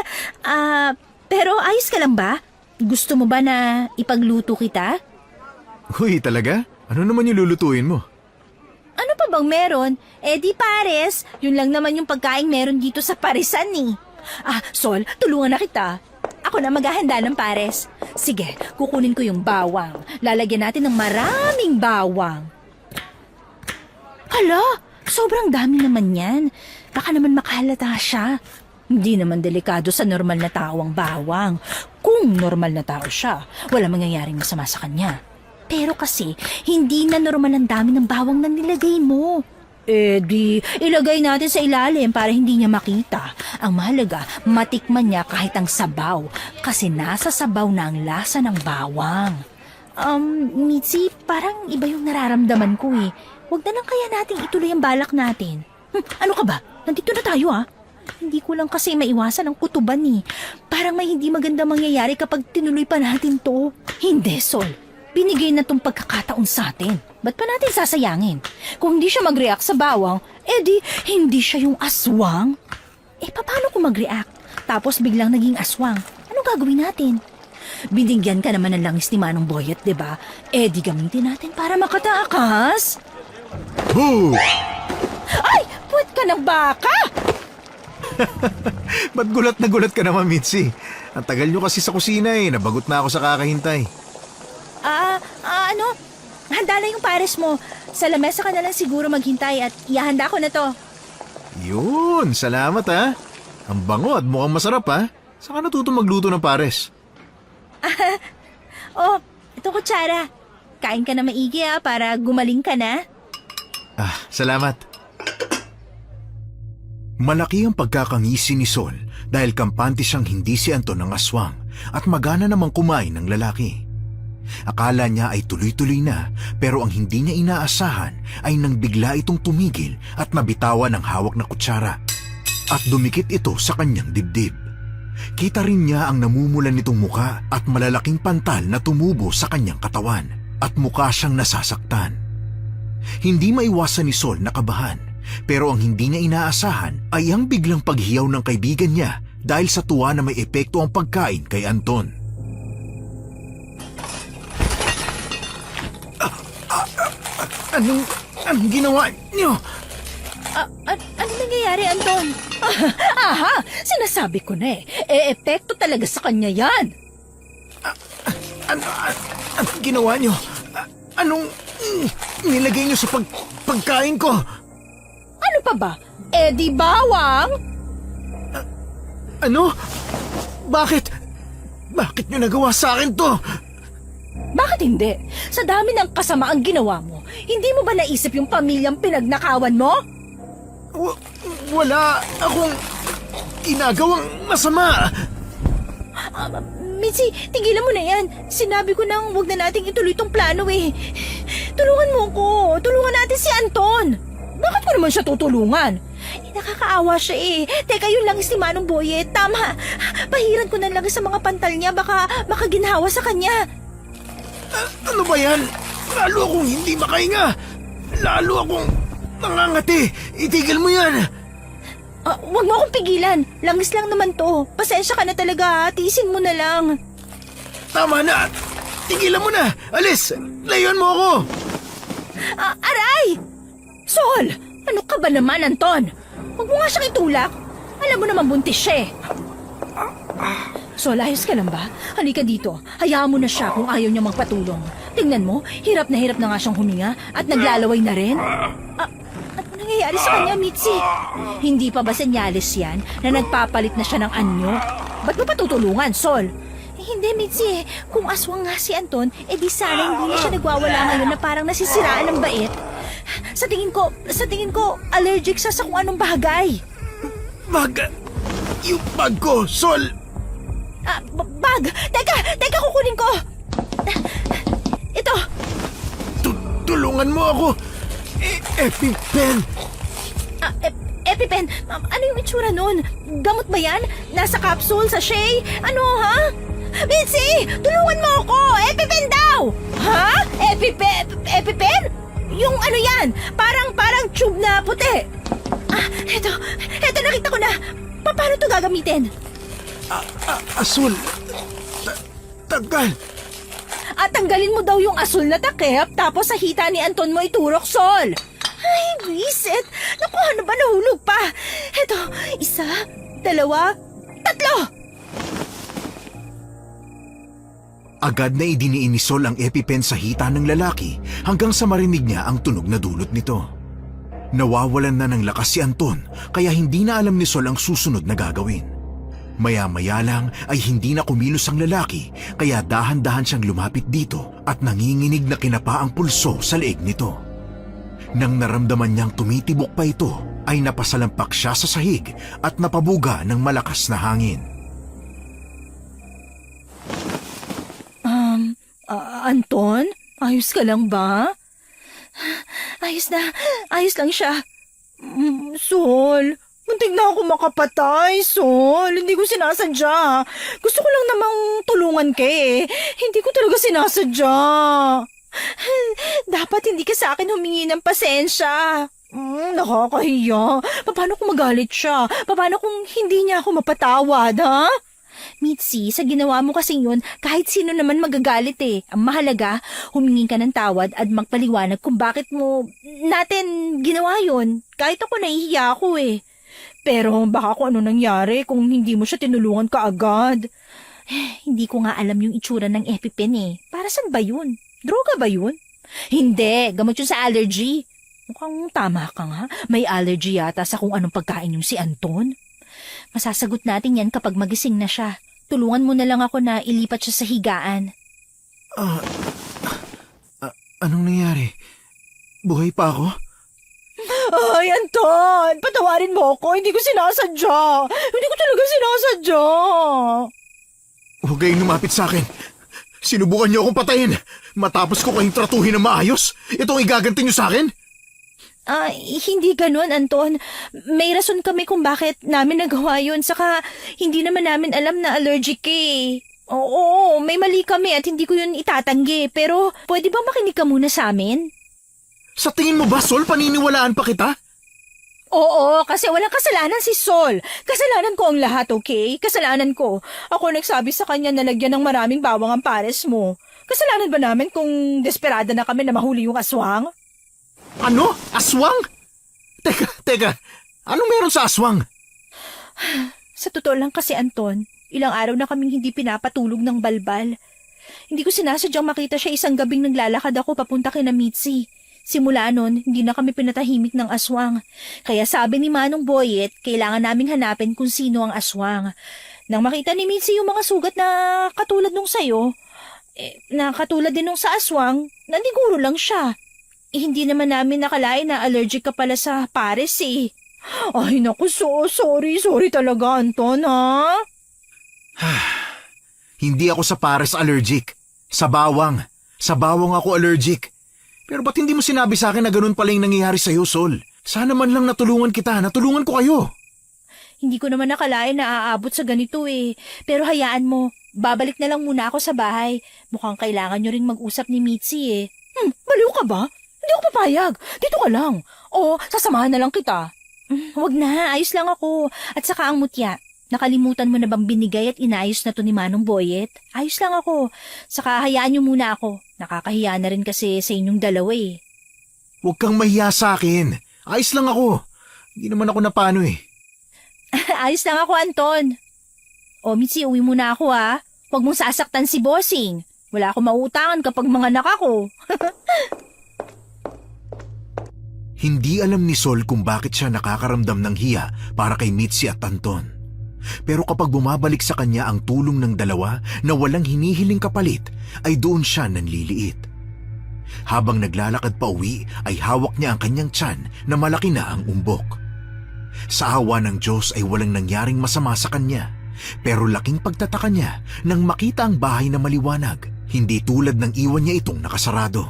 Pero ayos ka lang ba? Gusto mo ba na ipagluto kita? Uy, talaga? Ano naman yung lulutuin mo? Ano pa bang meron? Di pares. Yun lang naman yung pagkain meron dito sa paresan eh. Sol, tulungan na kita. Ako na maghahanda ng pares. Sige, kukunin ko yung bawang. Lalagyan natin ng maraming bawang. Hala, sobrang dami naman yan. Baka naman makahalata siya. Hindi naman delikado sa normal na tao ang bawang. Kung normal na tao siya, wala mangyayaring masama sa kanya. Pero kasi, hindi na normal ang dami ng bawang na nilagay mo. Di, ilagay natin sa ilalim para hindi niya makita. Ang mahalaga, matikman niya kahit ang sabaw. Kasi nasa sabaw na ang lasa ng bawang. Mitzi, parang iba yung nararamdaman ko eh. Huwag na lang kaya nating ituloy ang balak natin. Ano ka ba? Nandito na tayo ah. Hindi ko lang kasi maiwasan ang kutuban eh. Parang may hindi maganda mangyayari kapag tinuloy pa natin to. Hindi, Sol. Binigay na tong pagkakataon sa atin. Ba't pa natin sasayangin? Kung hindi siya mag-react sa bawang, di hindi siya yung aswang. Paano kung mag-react? tapos biglang naging aswang. Anong gagawin natin? Binigyan ka naman ng langis ni Manong Boyet, di ba? Eh di gamitin natin para makatakas. Boo! Ay! Puwet ka ng baka! Ba't gulat na gulat ka naman, Mitzi? Ang tagal nyo kasi sa kusina nabagot na ako sa kakahintay. Ano? Handa na yung pares mo. Sa lamesa ka na lang siguro maghintay at ihahanda ko na to. Yun, salamat ha. Ang bango at mukhang masarap ha. Saan ka natuto magluto ng pares? Oh, ito kutsara. Kain ka na maigi para gumaling ka na. Salamat. Malaki ang pagkakangisi ni Sol dahil kampante siyang hindi si Anton ang aswang at magana namang kumain ng lalaki. Akala niya ay tuloy-tuloy na pero ang hindi niya inaasahan ay nang bigla itong tumigil at mabitawan ang hawak na kutsara at dumikit ito sa kanyang dibdib. Kita rin niya ang namumulan nitong muka at malalaking pantal na tumubo sa kanyang katawan at mukha siyang nasasaktan. Hindi maiwasan ni Sol na kabahan pero ang hindi niya inaasahan ay ang biglang paghiyaw ng kaibigan niya dahil sa tuwa na may epekto ang pagkain kay Anton. Anong ginawa niyo? Ano nangyayari, Anton? Aha! Sinasabi ko na epekto talaga sa kanya yan. Anong ginawa niyo? Anong nilagay niyo sa pagkain ko? Ano pa ba? Di bawang? Ano? Bakit? Bakit niyo nagawa sa akin to? Bakit hindi? Sa dami ng kasamaang ginawa mo, hindi mo ba naisip yung pamilyang pinagnakawan mo? Wala akong ginagawang masama. Mitzi, tigilan mo na yan. Sinabi ko nang huwag na nating ituloy tong plano Tulungan mo ko. Tulungan natin si Anton. Bakit ko naman siya tutulungan? Nakakaawa siya Teka, yun langis ni Manong Boyet. Tama. Pahiran ko ng langis sa mga pantal niya. Baka ginhawa sa kanya. Ano ba yan? Lalo akong hindi makahinga. Lalo akong nangangati. Itigil mo yan. Huwag mo akong pigilan. Langis lang naman to. Pasensya ka na talaga. Tiisin mo na lang. Tama na. Tigilan mo na. Alis. Layuan mo ako. Aray! Sol! Ano ka ba naman, Anton? Huwag mo nga siyang itulak. Alam mo naman buntis siya Sol, ayos ka lang ba? Halika dito. Hayaan mo na siya kung ayaw niya magpatulong. Tingnan mo, hirap na nga siyang huminga at naglalaway na rin. Ano nangyayari sa kanya, Mitzi? Hindi pa ba senyales yan na nagpapalit na siya ng anyo? Ba't mo patutulungan, Sol? Hindi, Mitzi. Kung aswang nga si Anton, di sana hindi na siya nagwawala ngayon na parang nasisiraan ng bait. Sa tingin ko, allergic siya sa kung anong bagay. Bag! Yung bag ko, Sol! Bag! Teka, kukunin ko! Ito! Tulungan mo ako! EpiPen! EpiPen? Ano yung itsura nun? Gamot ba yan? Nasa capsule, sachet? Ano, ha? Mitzi! Tulungan mo ako! EpiPen daw! Ha? EpiPen? Yung ano yan? Parang tube na puti. Eto, nakita ko na. Paano to gagamitin? Asul. Tagal. Tanggalin mo daw yung asul na takip, tapos sa hita ni Anton mo iturok, Sol. Ay, bisit. Naku, ano ba nahulog pa? Eto, 1, 2, 3. Agad na idiniin ni Sol ang EpiPen sa hita ng lalaki hanggang sa marinig niya ang tunog na dulot nito. Nawawalan na ng lakas si Anton kaya hindi na alam ni Sol ang susunod na gagawin. Maya-maya lang ay hindi na kumilos ang lalaki kaya dahan-dahan siyang lumapit dito at nanginginig na kinapa ang pulso sa leeg nito. Nang naramdaman niyang tumitibok pa ito ay napasalampak siya sa sahig at napabuga ng malakas na hangin. Anton? Ayos ka lang ba? Ayos lang siya. Sol, muntik na ako makapatay, Sol. Hindi ko sinasadya. Gusto ko lang namang tulungan ka Hindi ko talaga sinasadya. Dapat hindi ka sa akin humingi ng pasensya. Nakakahiya. Paano kung magalit siya? Paano kung hindi niya ako mapatawad, ha? Mitzi, sa ginawa mo kasing yun, kahit sino naman magagalit eh. Ang mahalaga, humingi ka ng tawad at magpaliwanag kung bakit mo natin ginawa yun. Kahit ako nahihiya ako eh. Pero baka kung ano nangyari kung hindi mo siya tinulungan kaagad. Hindi ko nga alam yung itsura ng EpiPen eh. Para saan ba yun? Droga ba yun? Hindi, gamot yun sa allergy. Mukhang tama ka nga. May allergy yata sa kung anong pagkain yung si Anton. Masasagot natin yan kapag magising na siya. Tulungan mo na lang ako na ilipat siya sa higaan. Anong nangyari? Buhay pa ako? Ay, Anton! Patawarin mo ako. Hindi ko sinasadya. Hindi ko talaga sinasadya. Huwag kayong lumapit sa akin. Sinubukan niyo akong patayin. Matapos ko kayong tratuhin na maayos. Itong igaganti niyo sa akin? Hindi ganun, Anton. May rason kami kung bakit namin nagawa yun. Saka, hindi naman namin alam na allergic eh. Oo, may mali kami at hindi ko yun itatanggi. Pero, pwede ba makinig ka muna sa amin? Sa tingin mo ba, Sol, paniniwalaan pa kita? Oo, kasi walang kasalanan si Sol. Kasalanan ko ang lahat, okay? Kasalanan ko. Ako nagsabi sa kanya na lagyan ng maraming bawang ang pares mo. Kasalanan ba namin kung desperada na kami na mahuli yung aswang? Ano? Aswang? Teka. Anong meron sa aswang? Sa totoo lang kasi, Anton, ilang araw na kaming hindi pinapatulog ng balbal. Hindi ko sinasadyang makita siya isang gabing naglalakad ako papunta kina Mitzi. Simula nun, hindi na kami pinatahimik ng aswang. Kaya sabi ni Manong Boyet, kailangan naming hanapin kung sino ang aswang. Nang makita ni Mitzi yung mga sugat na katulad nung sayo, na katulad din nung sa aswang, nandiguro lang siya. Hindi naman namin nakalain na allergic ka pala sa pares eh. Ay naku, sorry talaga, Anton, ha? Hindi ako sa pares allergic. Sa bawang. Sa bawang ako allergic. Pero ba't hindi mo sinabi sa akin na ganun pala yung nangyayari sa'yo, Sol? Sana man lang natulungan kita. Natulungan ko kayo. Hindi ko naman nakalain na aabot sa ganito eh. Pero hayaan mo, babalik na lang muna ako sa bahay. Mukhang kailangan nyo rin mag-usap ni Mitzi eh. Baliw ka ba? Hindi ako papayag. Dito ka lang. O, sasamahan na lang kita. Wag na, ayos lang ako. At saka ang mutya. Nakalimutan mo na bang binigay at inayos na to ni Manong Boyet? Ayos lang ako. Saka hayaan nyo muna ako. Nakakahiya na rin kasi sa inyong dalawa eh. Huwag kang mahiya sa akin. Ayos lang ako. Hindi naman ako napano eh. Ayos lang ako, Anton. O, Mitzi, uwi muna ako ha. Huwag mong sasaktan si Bossing. Wala akong mautangan kapag mga anak ako. Hindi alam ni Sol kung bakit siya nakakaramdam ng hiya para kay Mitzi at Anton. Pero kapag bumabalik sa kanya ang tulong ng dalawa na walang hinihiling kapalit, ay doon siya nanliliit. Habang naglalakad pa uwi, ay hawak niya ang kanyang tiyan na malaki na ang umbok. Sa awa ng Diyos ay walang nangyaring masama sa kanya, pero laking pagtataka niya nang makita ang bahay na maliwanag, hindi tulad ng iwan niya itong nakasarado.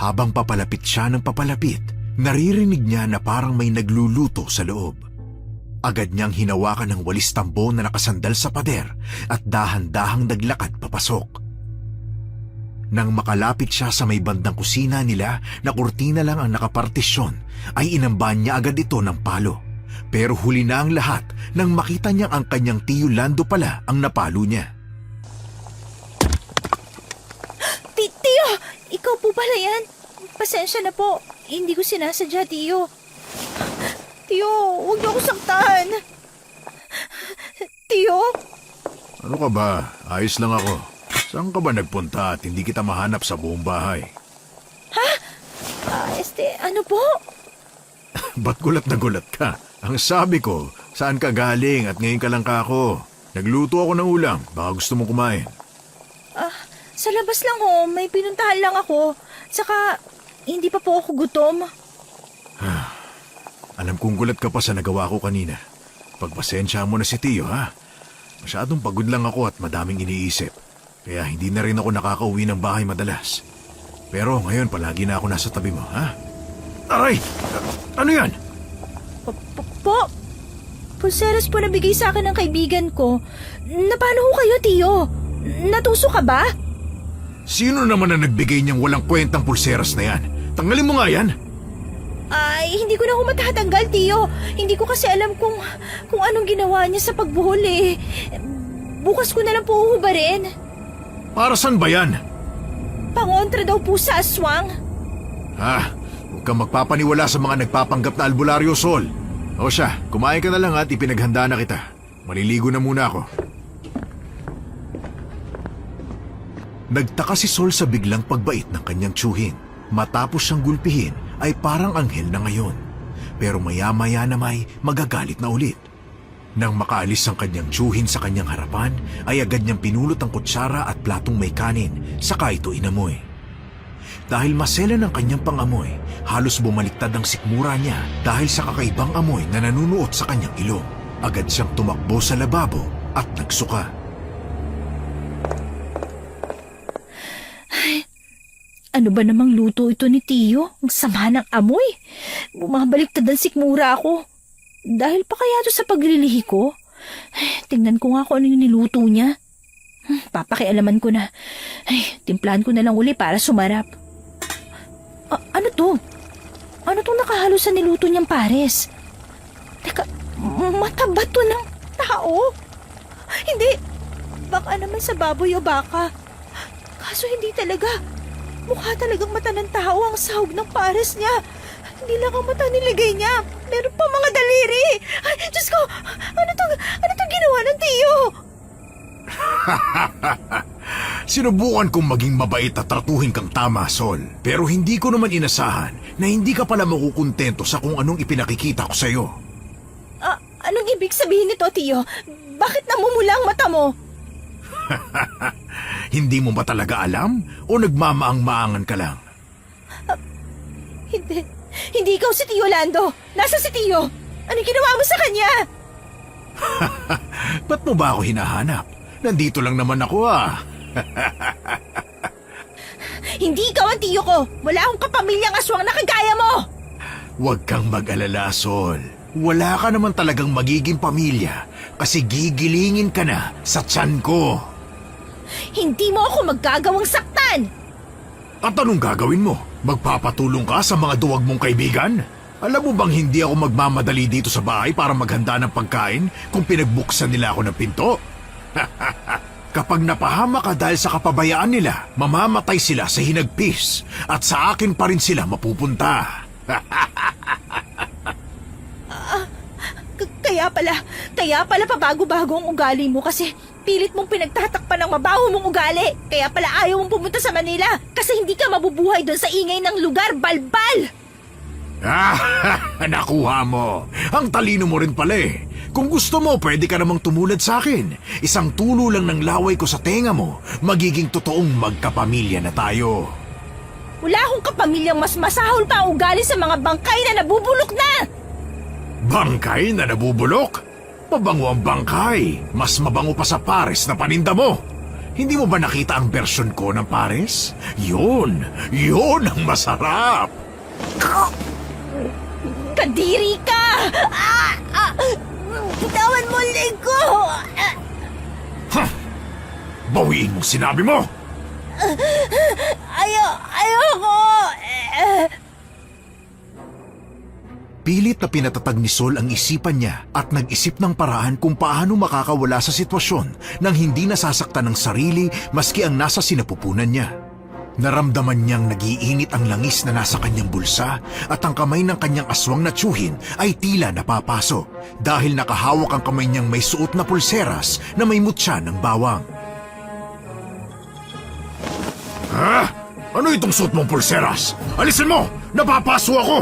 Habang papalapit siya ng papalapit, naririnig niya na parang may nagluluto sa loob. Agad niyang hinawakan ng walis tambo na nakasandal sa pader at dahan-dahang naglakad papasok. Nang makalapit siya sa may bandang kusina nila na kurtina lang ang nakapartisyon, ay inamban niya agad ito ng palo. Pero huli na ang lahat nang makita niyang ang kanyang tiyo Lando pala ang napalo niya. Tiyo, ikaw po pala yan. Pasensya na po. Hindi ko sinasadya, Tiyo. Tiyo, huwag niyo ako saktan. Tiyo? Ano ka ba? Ayos lang ako. Saan ka ba nagpunta at hindi kita mahanap sa buong bahay? Ha? Ano po? Ba't gulat na gulat ka? Ang sabi ko, saan ka galing at ngayon ka lang ka ako? Nagluto ako ng ulam, baka gusto mong kumain. Sa labas lang ho, may pinuntahan lang ako. Saka, hindi pa po ako gutom. Alam kong gulat ka pa sa nagawa ko kanina. Pagpasensya mo na si Tiyo, ha? Masyadong pagod lang ako at madaming iniisip. Kaya hindi na rin ako nakakauwi ng bahay madalas. Pero ngayon palagi na ako nasa tabi mo, ha? Aray! Ano yan? Po? Pulseras po nabigay sa akin ng kaibigan ko. Paano ho kayo, Tiyo? Natuso ka ba? Sino naman na nagbigay niyang walang kwentang pulseras na yan? Tanggalin mo nga yan! Ay, hindi ko na ho matatanggal, Tiyo. Hindi ko kasi alam kung anong ginawa niya sa pagbuhol eh. Bukas ko na lang po uhubarin. Para saan ba yan? Pangontra daw po sa aswang. Huwag kang magpapaniwala sa mga nagpapanggap na albularyo, Sol. O siya, kumain ka na lang at ipinaghanda na kita. Maliligo na muna ako. Nagtaka si Sol sa biglang pagbait ng kanyang tiyuhin. Matapos siyang gulpihin ay parang anghel na ngayon. Pero maya-maya na may magagalit na ulit. Nang makaalis ang kanyang tiyuhin sa kanyang harapan, ay agad niyang pinulot ang kutsara at platong may kanin, saka ito inamoy. Dahil masela ng kanyang pangamoy, halos bumaliktad ang sikmura niya dahil sa kakaibang amoy na nanunuot sa kanyang ilong. Agad siyang tumakbo sa lababo at nagsuka. Ano ba namang luto ito ni Tiyo? Ang sama ng amoy. Bumabaliktad ang sikmura ako. Dahil pa kaya ito sa paglilihi ko? Tingnan ko nga kung ano yung niluto niya. Papakialaman ko na. Timplahan ko na lang uli para sumarap. Ano to? Ano tong nakahalo sa niluto niyang pares? Teka, mataba to ng tao? Hindi. Baka naman sa baboy o baka. Kaso hindi talaga. Mukha talagang mata ng tao ang sahog ng pares niya. Hindi lang ang mata nilagay niya. Meron pa mga daliri. Ay, Diyos ko! Ano tong ginawa ng Tiyo? Sinubukan kong maging mabait at tratuhin kang tama, Sol. Pero hindi ko naman inasahan na hindi ka pala makukontento sa kung anong ipinakikita ko sa'yo. Anong ibig sabihin nito, Tiyo? Bakit namumula ang mata mo? Hindi mo ba talaga alam? O nagmamaang-maangan ka lang? Hindi ikaw si Tiyo Lando. Nasa si Tiyo? Anong ginawa mo sa kanya? Ba't mo ba ako hinahanap? Nandito lang naman ako Hindi ikaw ang Tiyo ko. Wala akong kapamilyang aswang na kagaya mo. Huwag kang mag-alala, Sol. Wala ka naman talagang magiging pamilya kasi gigilingin ka na sa tiyan ko. Hindi mo ako magagawang saktan. At anong gagawin mo? Magpapatulong ka sa mga duwag mong kaibigan? Alam mo bang hindi ako magmamadali dito sa bahay para maghanda ng pagkain kung pinagbuksan nila ako ng pinto? Kapag napahama ka dahil sa kapabayaan nila, mamamatay sila sa hinagpis at sa akin pa rin sila mapupunta. Kaya pala pabago-bago ang ugali mo kasi pilit mong pinagtatakpan ng mabaho mong ugali. Kaya pala ayaw mong pumunta sa Manila kasi hindi ka mabubuhay doon sa ingay ng lugar, balbal! Nakuha mo. Ang talino mo rin pala eh. Kung gusto mo, pwede ka namang tumulad sa akin. Isang tulo lang ng laway ko sa tenga mo, magiging totoong magkapamilya na tayo. Wala akong kapamilyang mas masahol pa ang ugali sa mga bangkay na nabubulok na! Bangkay na nabubulok? Mabango ang bangkay. Mas mabango pa sa pares na paninda mo. Hindi mo ba nakita ang bersyon ko ng pares? Yun ang masarap. Kadiri ka! Bitawan mo ang leg ko! Bawiin mo sinabi mo! Ayoko! Pilit na pinatatag ni Sol ang isipan niya at nag-isip ng paraan kung paano makakawala sa sitwasyon nang hindi nasasaktan ng sarili maski ang nasa sinapupunan niya. Naramdaman niyang nagiinit ang langis na nasa kanyang bulsa at ang kamay ng kanyang aswang na tiyuhin ay tila napapaso dahil nakahawak ang kamay niyang may suot na pulseras na may mutya ng bawang. Ano itong suot mong pulseras? Alisin mo! Napapaso ako!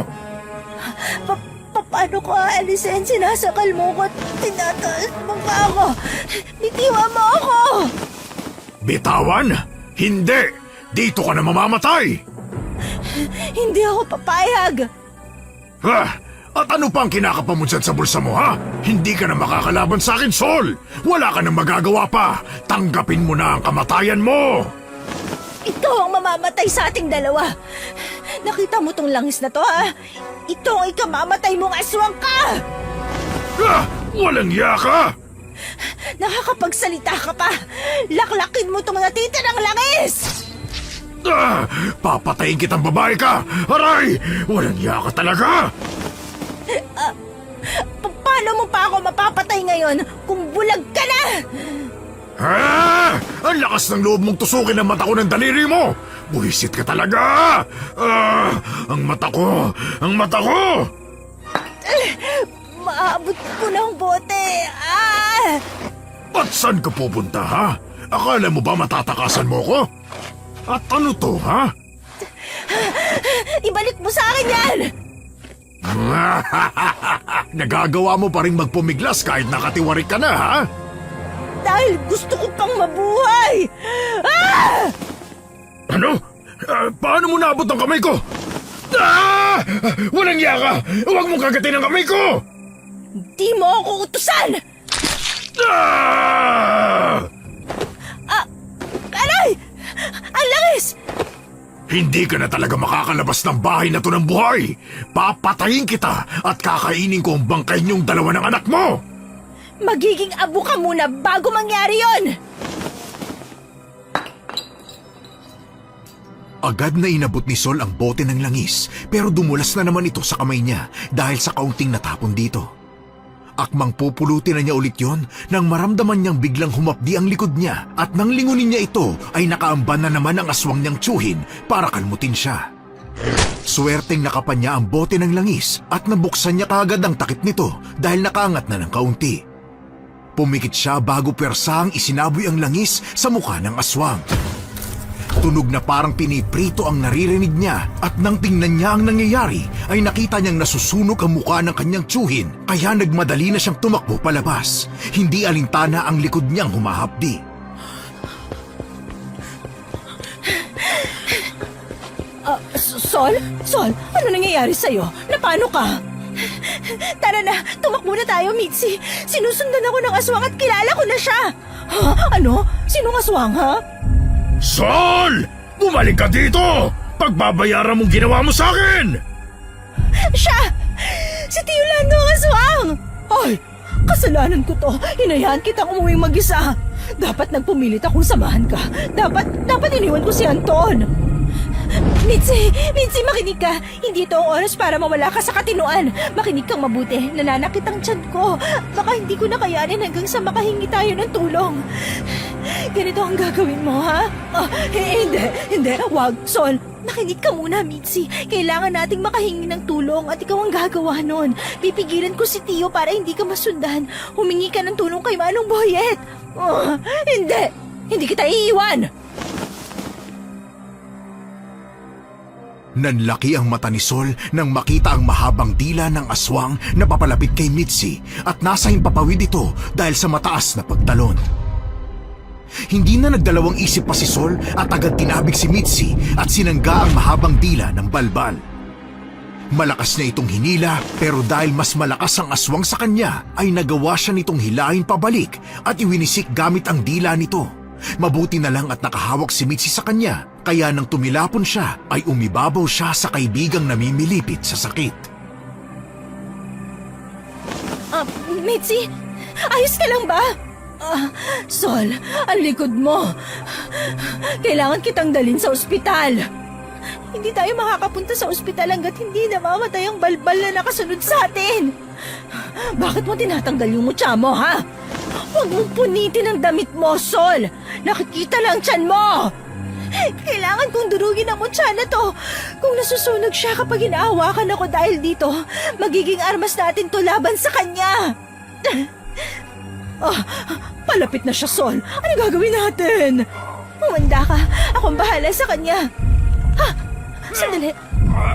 Paano ko aalisin? Sinasakal mo ko at tinataas mo pa ako. Bitiwan mo ako! Bitawan? Hindi! Dito ka na mamamatay! Hindi ako papayag. At ano pa ang kinakapa mo dyan sa bulsa mo, ha? Hindi ka na makakalaban sa akin, Sol! Wala ka nang magagawa pa! Tanggapin mo na ang kamatayan mo! Ikaw ang mamamatay sa ating dalawa. Nakita mo tong langis na to, ha? Ito ang ikamamatay mong aswang ka! Walang iya ka! Nakakapagsalita ka pa! Laklakin mo tong natitirang langis! Papatayin kitang babae ka! Aray! Walang iya ka talaga! Paano mo pa ako mapapatay ngayon kung bulag ka na? Ang lakas ng loob mong tusukin ang mata ko ng daliri mo! Buwisit ka talaga! Ang mata ko! Ang mata ko! Maabot ko ng bote. At saan ka pupunta, ha? Akala mo ba matatakasan mo ko? At ano to, ha? Ibalik mo sa akin yan! Nagagawa mo pa rin magpumiglas kahit nakatiwarik ka na, ha? Dahil gusto ko pang mabuhay! Ano? Paano mo naabot ang kamay ko? Walang iya ka! Huwag mong kagatin ang kamay ko! Di mo ako utusan! Aray! Ang langis! Hindi ka na talaga makakalabas ng bahay na to ng buhay! Papatayin kita at kakainin ko ang bangkay niyong dalawa ng anak mo! Magiging abo ka muna bago mangyari yon! Agad na inabot ni Sol ang bote ng langis pero dumulas na naman ito sa kamay niya dahil sa kaunting natapon dito. Akmang pupulutin na niya ulit yon nang maramdaman niyang biglang humapdi ang likod niya at nang lingunin niya ito ay nakaamban na naman ang aswang niyang tsuhin para kalmutin siya. Swerteng nakapan niya ang bote ng langis at nabuksan niya kaagad ang takip nito dahil nakaangat na ng kaunti. Pumikit siya bago persang isinaboy ang langis sa mukha ng aswang. Tunog na parang piniprito ang naririnig niya at nang tingnan niya ang nangyayari ay nakita niyang nasusunog ang mukha ng kanyang tsuhin kaya nagmadali na siyang tumakbo palabas. Hindi alintana ang likod niyang humahapdi. Sol? Sol, ano nangyayari sa'yo? Napano ka? Tara na, tumakbo na tayo, Mitzi. Sinusundan ako ng aswang at kilala ko na siya. Ano? Sinong aswang, ha? Sol! Bumalik ka dito! Pagbabayaran mong ginawa mo sa akin! Siya! Si Tio Lando ang aswang! Ay, kasalanan ko to. Hinayaan kitang umuwing mag-isa. Dapat nagpumilit akong samahan ka. Dapat iniwan ko si Anton. Mitzi, makinig ka. Hindi ito ang oras para mawala ka sa katinuan. Makinig kang mabuti. Nananakit ang tiyan ko. Baka hindi ko na kayanin hanggang sa makahingi tayo ng tulong. Ganito ang gagawin mo, ha? Hindi. Wag, Sol. Nakinig ka muna, Mitzi. Kailangan nating makahingi ng tulong at ikaw ang gagawa nun. Pipigilan ko si Tio para hindi ka masundan. Humingi ka ng tulong kay Manong Boyet. Hindi. Hindi kita iiwan. Nanlaki ang mata ni Sol nang makita ang mahabang dila ng aswang na papalapit kay Mitzi at nasa himpapawid ito dahil sa mataas na pagtalon. Hindi na nagdalawang isip pa si Sol at agad tinabig si Mitzi at sinangga ang mahabang dila ng balbal. Malakas na itong hinila pero dahil mas malakas ang aswang sa kanya ay nagawa siya nitong hilahin pabalik at iwinisik gamit ang dila nito. Mabuti na lang at nakahawak si Mitzi sa kanya, kaya nang tumilapon siya ay umibabaw siya sa kaibigang namimilipit sa sakit. Mitzi, ayos ka lang ba? Sol, ang likod mo. Kailangan kitang dalhin sa ospital. Hindi tayo makakapunta sa ospital hanggat hindi namamatay ang balbal na nakasunod sa atin. Bakit mo tinatanggal yung mutya mo, ha? Huwag mong punitin ang damit mo, Sol. Nakikita lang tiyan mo. Kailangan kong durugin ang mutya na to. Kung nasusunog siya kapag hinaawakan ako dahil dito, magiging armas natin to laban sa kanya. Palapit na siya, Sol. Ano gagawin natin? Humanda ka. Akong bahala sa kanya. Sandali.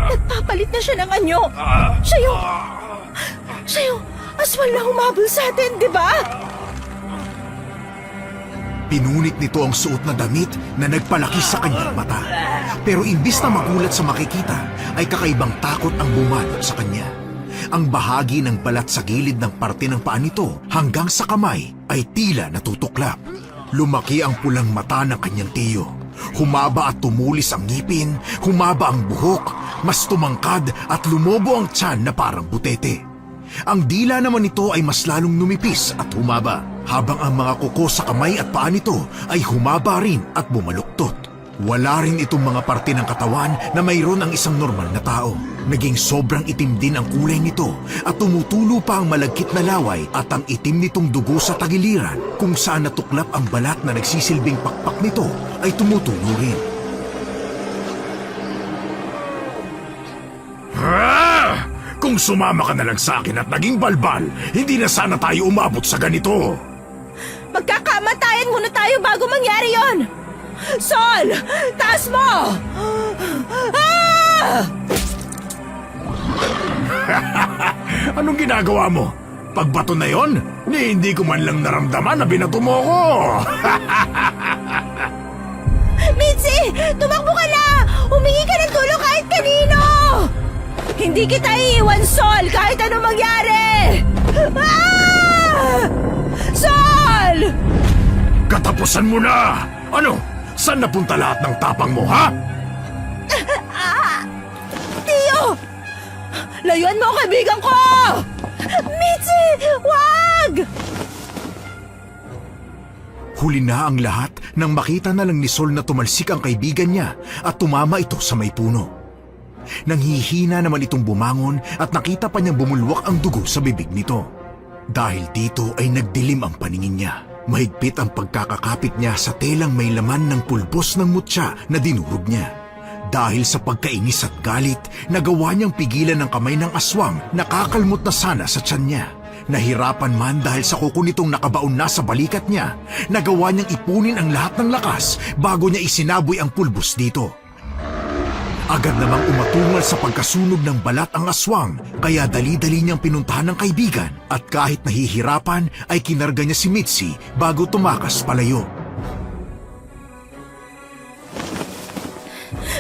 Nagpapalit na siya ng anyo. Siya yung aswang na humabol sa atin, di ba? Pinunit nito ang suot na damit na nagpalaki sa kanyang mata. Pero imbis na magulat sa makikita, ay kakaibang takot ang bumalot sa kanya. Ang bahagi ng balat sa gilid ng parte ng paa nito hanggang sa kamay ay tila natutuklap. Lumaki ang pulang mata ng kanyang tiyo. Humaba at tumulis ang ngipin, humaba ang buhok, mas tumangkad at lumobo ang tiyan na parang butete. Ang dila naman nito ay mas lalong numipis at humaba, habang ang mga kuko sa kamay at paa nito ay humaba rin at bumaluktot. Wala rin itong mga parte ng katawan na mayroon ang isang normal na tao. Naging sobrang itim din ang kulay nito at tumutulo pa ang malagkit na laway at ang itim nitong dugo sa tagiliran kung saan natuklap ang balat na nagsisilbing pakpak nito ay tumutulo rin. Kung sumama ka na lang sa akin at naging balbal, hindi na sana tayo umabot sa ganito. Magkakamatayan muna tayo bago mangyari yon! Sol! Taas mo! Ah! Anong ginagawa mo? Pagbato na yon, hindi ko man lang naramdaman na binato mo ko. Mitzi! Tumakbo ka na! Humingi ka ng tulong kahit kanino! Hindi kita iiwan, Sol, kahit anong mangyari! Ah! Sol! Katapusan mo na! Ano? Saan napunta lahat ng tapang mo, ha? Tio! Layuan mo ang kaibigan ko! Mitzi! Wag! Huli na ang lahat nang makita na lang ni Sol na tumalsik ang kaibigan niya at tumama ito sa may puno. Nanghihina naman itong bumangon at nakita pa niyang bumulwak ang dugo sa bibig nito. Dahil dito ay nagdilim ang paningin niya. Mahigpit ang pagkakakapit niya sa telang may laman ng pulbos ng mutya na dinurog niya. Dahil sa pagkainis at galit, nagawa niyang pigilan ng kamay ng aswang na kakalmot na sana sa tiyan niya. Nahirapan man dahil sa kuko nitong nakabaon na sa balikat niya, nagawa niyang ipunin ang lahat ng lakas bago niya isinaboy ang pulbos dito. Agad namang umatungal sa pagkasunog ng balat ang aswang, kaya dali-dali niyang pinuntahan ng kaibigan at kahit nahihirapan ay kinarga niya si Mitzi bago tumakas palayo.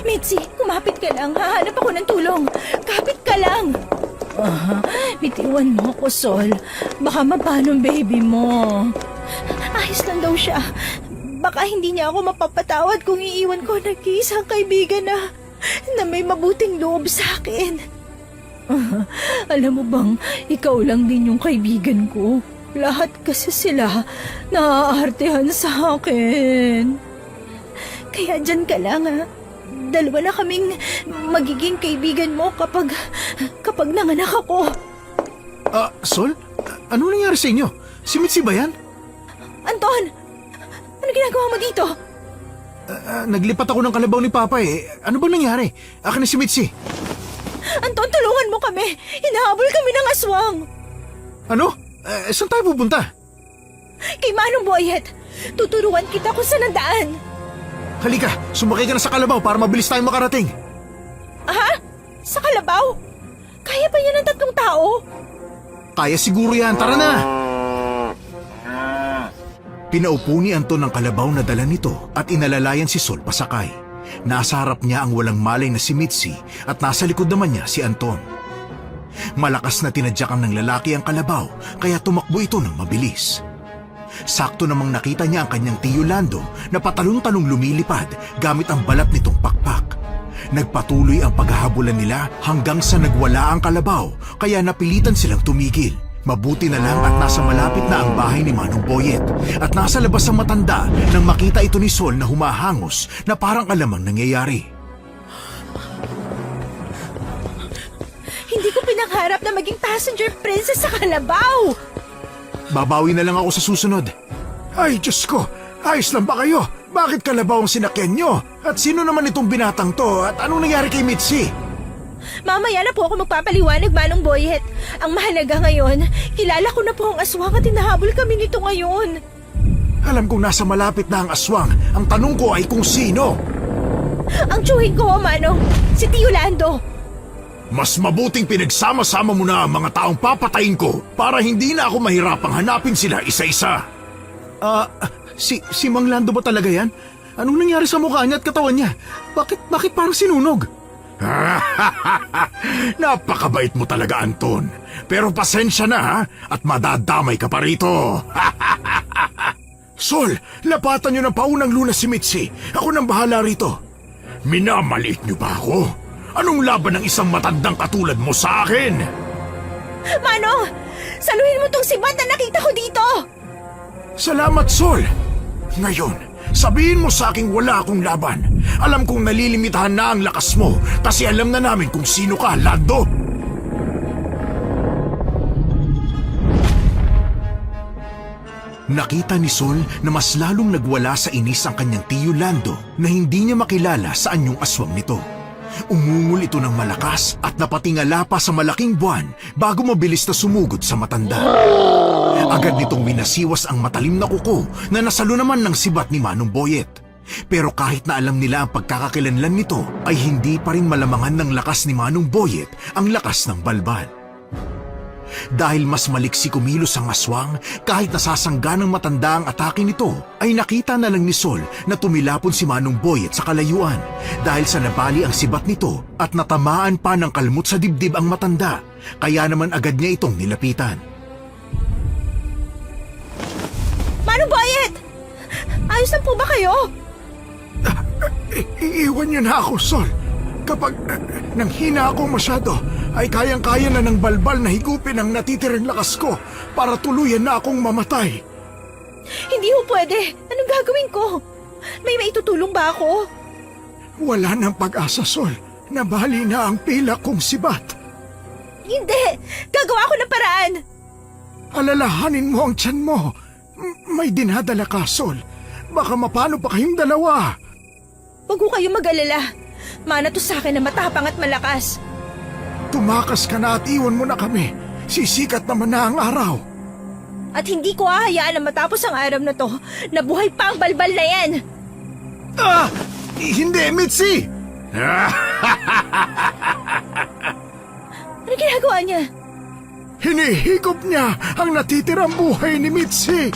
Mitzi, kumapit ka lang. Hahanap ako ng tulong. Kapit ka lang. Bitiwan mo ako, Sol. Baka mapano ang baby mo. Ayos lang daw siya. Baka hindi niya ako mapapatawad kung iiwan ko nag-iisang kaibigan na may mabuting loob sa akin. Alam mo bang, ikaw lang din yung kaibigan ko. Lahat kasi sila naaartehan sa akin. Kaya dyan ka lang, ha. Dalawa na kaming magiging kaibigan mo kapag nanganak ako. Sol? Ano nangyari sa inyo? Si Mitzi ba yan? Anton! Ano ginagawa mo dito? Naglipat ako ng kalabaw ni Papa eh. Ano bang nangyari? Akin na si Mitzi. Anton, tulungan mo kami! Hinahabol kami ng aswang! Ano? Saan tayo pupunta? Kay Manong Boyet! Tuturuan kita kung saan ang daan! Halika, sumakay ka na sa kalabaw para mabilis tayong makarating. Ha? Sa kalabaw? Kaya ba yan ng 3 tao? Kaya siguro yan, tara na! Pinaupo ni Anton ang kalabaw na dala nito at inalalayan si Sol pasakay. Nasa harap niya ang walang malay na si Mitzi at nasa likod naman niya si Anton. Malakas na tinadyakan ng lalaki ang kalabaw kaya tumakbo ito ng mabilis. Sakto namang nakita niya ang kanyang tiyo Lando na patalong-talong lumilipad gamit ang balat nitong pakpak. Nagpatuloy ang paghahabulan nila hanggang sa nagwala ang kalabaw kaya napilitan silang tumigil. Mabuti na lang at nasa malapit na ang bahay ni Manong Boyet at nasa labas ang matanda nang makita ito ni Sol na humahangos na parang alamang nangyayari. Hindi ko pinangarap na maging passenger princess sa kalabaw! Babawi na lang ako sa susunod. Ay, Diyos ko! Ayos lang ba kayo? Bakit kalabaw ang sinakyan nyo? At sino naman itong binatang to? At anong nangyari kay Mitzi? Mamaya na po ako magpapaliwanag, Manong Boyet. Ang mahalaga ngayon, kilala ko na po ang aswang at hinahabol kami nito ngayon. Alam kong nasa malapit na ang aswang. Ang tanong ko ay kung sino? Ang tiyuhin ko, Manong. Si Tio Lando. Mas mabuting pinagsama-sama mo na ang mga taong papatayin ko para hindi na ako mahirapang hanapin sila isa-isa. Si Mang Lando ba talaga yan? Anong nangyari sa mukha niya at katawan niya? Bakit parang sinunog? Napakabait mo talaga, Anton. Pero pasensya na ha, at madadamay ka pa rito. Sol, lapatan niyo ng paunang lunas si Mitzi. Ako nang bahala rito. Minamaliit niyo ba ako? Anong laban ng isang matandang katulad mo sa akin? Manong, saluhin mo tong sibat na nakita ko dito. Salamat, Sol. Ngayon, Sabihin mo sa aking wala akong laban. Alam kong nalilimitahan na ang lakas mo kasi alam na namin kung sino ka, Lando. Nakita ni Sol na mas lalong nagwala sa inis ang kanyang tiyo Lando na hindi niya makilala saan yung aswang nito. Umungol ito ng malakas at napatingala pa sa malaking buwan bago mabilis na sumugod sa matanda. Agad nitong winasiwas ang matalim na kuko na nasalo naman ng sibat ni Manong Boyet. Pero kahit na alam nila ang pagkakakilanlan nito ay hindi pa rin malamangan ng lakas ni Manong Boyet ang lakas ng balbal. Dahil mas maliksi kumilos ang aswang, kahit nasasangga ng matanda ang atake nito, ay nakita na lang ni Sol na tumilapon si Manong Boyet sa kalayuan dahil sa nabali ang sibat nito at natamaan pa ng kalmot sa dibdib ang matanda, kaya naman agad niya itong nilapitan. Manong Boyet! Ayos lang po ba kayo? Iiwan niyo na ako, Sol. Kapag nanghina ako masyado, ay kayang-kaya na ng balbal na higupin ang natitirang lakas ko para tuluyan na akong mamatay. Hindi ho pwede. Anong gagawin ko? May maitutulong ba ako? Wala nang pag-asa, Sol. Nabali na ang pila kong sibat. Hindi! Gagawa ako ng paraan! Alalahanin mo ang tiyan mo. May dinadala ka, Sol. Baka mapano pa kayong dalawa. Huwag ko kayong mag-alala. Mana to sa akin na matapang at malakas. Tumakas ka na at iwan mo na kami. Sisikat naman na ang araw. At hindi ko hahayaan na matapos ang araw na to, na buhay pa ang balbal na yan. Hindi, Mitzi! Ano ginagawa niya? Hinihigop niya ang natitirang buhay ni Mitzi.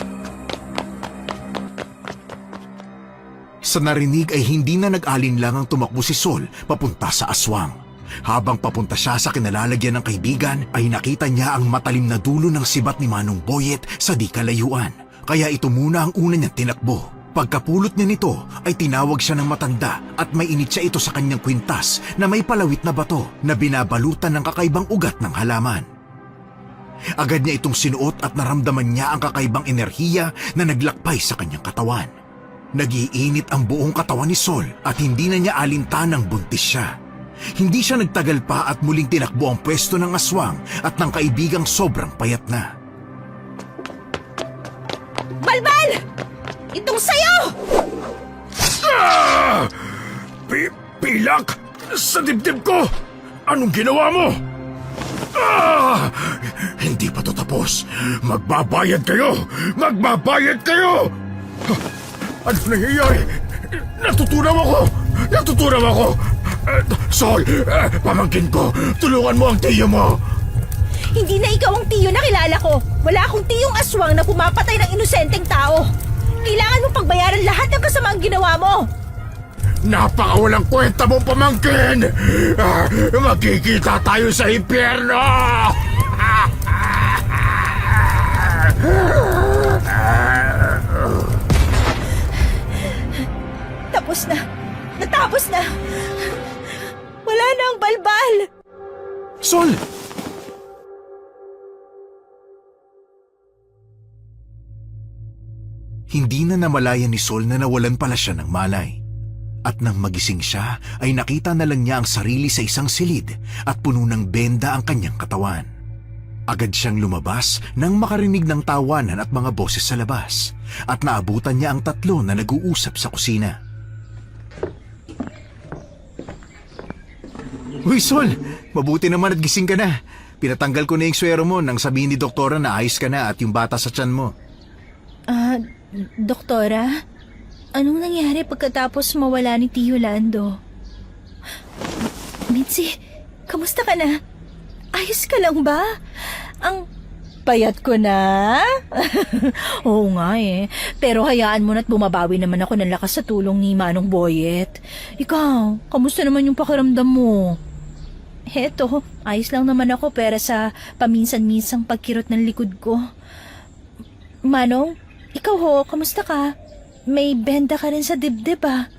Sa narinig ay hindi na nag-alinlangang tumakbo si Sol papunta sa aswang. Habang papunta siya sa kinalalagyan ng kaibigan ay nakita niya ang matalim na dulo ng sibat ni Manong Boyet sa di kalayuan. Kaya ito muna ang una niyang tinakbo. Pagkapulot niya nito ay tinawag siya ng matanda at may init siya ito sa kanyang kwintas na may palawit na bato na binabalutan ng kakaibang ugat ng halaman. Agad niya itong sinuot at naramdaman niya ang kakaibang enerhiya na naglakbay sa kanyang katawan. Nag-iinit ang buong katawan ni Sol at hindi na niya alintanang buntis siya. Hindi siya nagtagal pa at muling tinakbo ang pwesto ng aswang at ng kaibigang sobrang payat na. Balbal! Itong sayo! Pilak! Sa dibdib ko! Anong ginawa mo? Hindi pa to tapos. Magbabayad kayo! Magbabayad kayo! Ano nangyayari? Natutunaw ako! Natutunaw ako! Sol, pamangkin ko, tulungan mo ang tiyo mo! Hindi na ikaw ang tiyo na kilala ko. Wala akong tiyong aswang na pumapatay ng inosenteng tao. Kailangan mong pagbayaran lahat ng kasamaang ginawa mo. Napakawalang kwenta mo, pamangkin! Magkikita tayo sa impyerno! Tapos na. Natapos na. Wala na ang balbal. Sol! Hindi na namalayan ni Sol na nawalan pala siya ng malay. At nang magising siya, ay nakita na lang niya ang sarili sa isang silid at puno ng benda ang kanyang katawan. Agad siyang lumabas nang makarinig ng tawanan at mga boses sa labas at naabutan niya ang tatlo na nag-uusap sa kusina. Uy, Sol! Mabuti naman at gising ka na. Pinatanggal ko na yung swero mo nang sabihin ni doktora na ayos ka na at yung bata sa tiyan mo. Doktora? Anong nangyari pagkatapos mawala ni Tio Lando? Mitzi, kamusta ka na? Ayos ka lang ba? Ang payat ko na? Oo nga eh. Pero hayaan mo na't bumabawi naman ako ng lakas sa tulong ni Manong Boyet. Ikaw, kamusta naman yung pakiramdam mo? Heto, ayos lang naman ako pero sa paminsan-minsang pagkirot ng likod ko. Manong, ikaw ho, kamusta ka? May benda ka rin sa dibdib ah.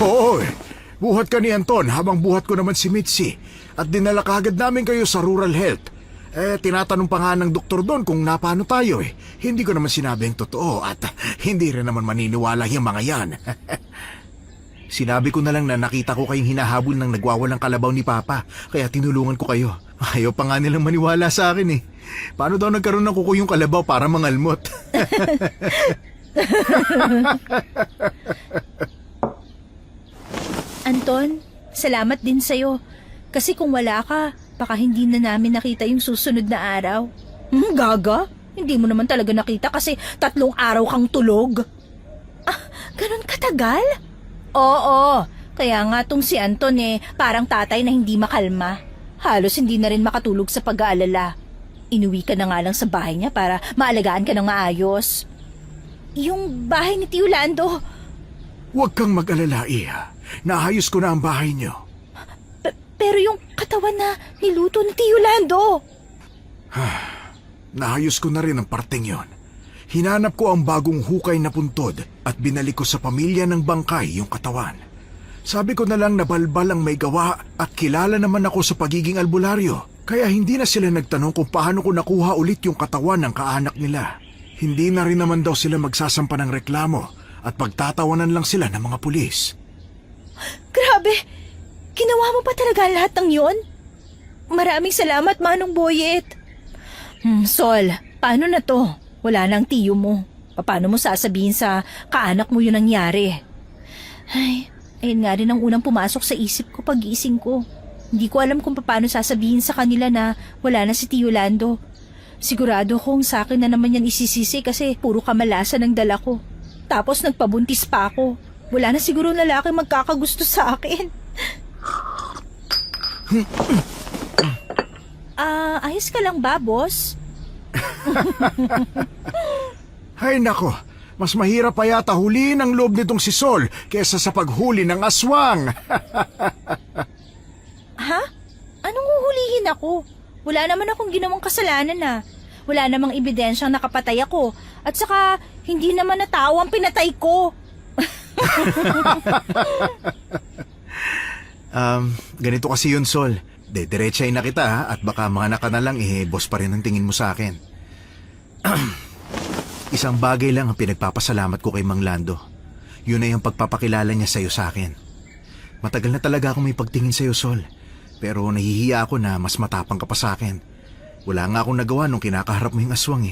Oo, buhat ka ni Anton habang buhat ko naman si Mitzi at dinala kaagad namin kayo sa rural health. Tinatanong pa nga ng doktor doon kung napano tayo eh. Hindi ko naman sinabi ang totoo at hindi rin naman maniniwala yung mga yan. Sinabi ko na lang na nakita ko kayong hinahabol ng nagwawalang kalabaw ni Papa, kaya tinulungan ko kayo. Ayaw pa nga nilang maniwala sa akin eh. Paano daw nagkaroon ng kuko yung kalabaw para mangalmot? Anton, salamat din sa'yo. Kasi kung wala ka, baka hindi na namin nakita yung susunod na araw. Gaga? Hindi mo naman talaga nakita kasi 3 araw kang tulog. Ah, ganun katagal? Oo, kaya nga tong si Anton parang tatay na hindi makalma. Halos hindi na rin makatulog sa pag-aalala. Inuwi ka na nga lang sa bahay niya para maalagaan ka ng maayos. Yung bahay ni Tio Lando. Huwag kang mag-alala, Iha. Naayos ko na ang bahay niyo. Pero yung katawan na niluto ni Tio Lando. Naayos ko na rin ang parteng yon. Hinanap ko ang bagong hukay na puntod at binalik ko sa pamilya ng bangkay yung katawan. Sabi ko na lang na balbal ang may gawa at kilala naman ako sa pagiging albularyo. Kaya hindi na sila nagtanong kung paano ko nakuha ulit yung katawan ng kaanak nila. Hindi na rin naman daw sila magsasampa ng reklamo at pagtatawanan lang sila ng mga pulis. Grabe! Ginawa mo pa talaga lahat ng yon? Maraming salamat, Manong Boyet. Sol, paano na to? Wala nang tiyo mo. Paano mo sasabihin sa kaanak mo yun nangyari? Ay, ayun nga rin ang unang pumasok sa isip ko pag-gising ko. Hindi ko alam kung paano sasabihin sa kanila na wala na si Tio Lando. Sigurado kong sa akin na naman yan isisisi kasi puro kamalasan ang dala ko. Tapos nagpabuntis pa ako. Wala na siguro lalaki magkakagusto sa akin. Ayos ka lang ba, boss? Ay nako, mas mahirap pa yata huliin ang loob nitong si Sol kesa sa paghuli ng aswang. Ha? Anong huhulihin ako? Wala naman akong ginawang kasalanan . Wala namang ebidensyang nakapatay ako. At saka, hindi naman na tao ang pinatay ko. Ganito kasi yun, Sol. Diretsahin na kita ha, at baka mga naka na lang boss pa rin ang tingin mo sa akin. Isang bagay lang ang pinagpapasalamat ko kay Mang Lando. Yun ay ang pagpapakilala niya sa'yo sa akin. Matagal na talaga akong may pagtingin sa'yo, Sol. Pero nahihiya ako na mas matapang ka pa sa akin. Wala nga akong nagawa nung kinakaharap mo yung aswang .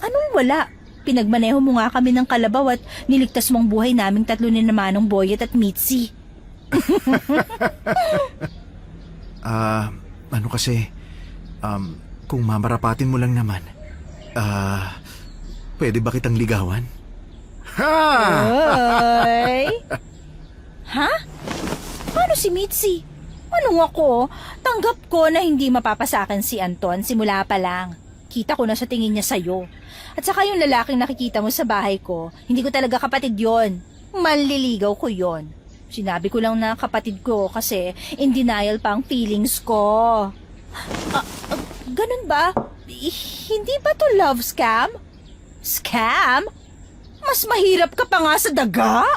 Anong wala? Pinagmaneho mo nga kami ng kalabaw at niligtas mong buhay naming 3 ni Manong Boyet at Mitzi. Ano kasi, kung mamarapatin mo lang naman, pwede ba kitang ligawan? Ha! Ay! Ha? Paano si Mitzi? Anong ako? Tanggap ko na hindi mapapasakin si Anton simula pa lang. Kita ko na sa tingin niya sa'yo. At saka yung lalaking nakikita mo sa bahay ko, hindi ko talaga kapatid yon. Manliligaw ko yon. Sinabi ko lang na kapatid ko kasi in denial pa ang feelings ko. Ganun ba? Hindi ba to love scam? Scam? Mas mahirap ka pa nga sa daga?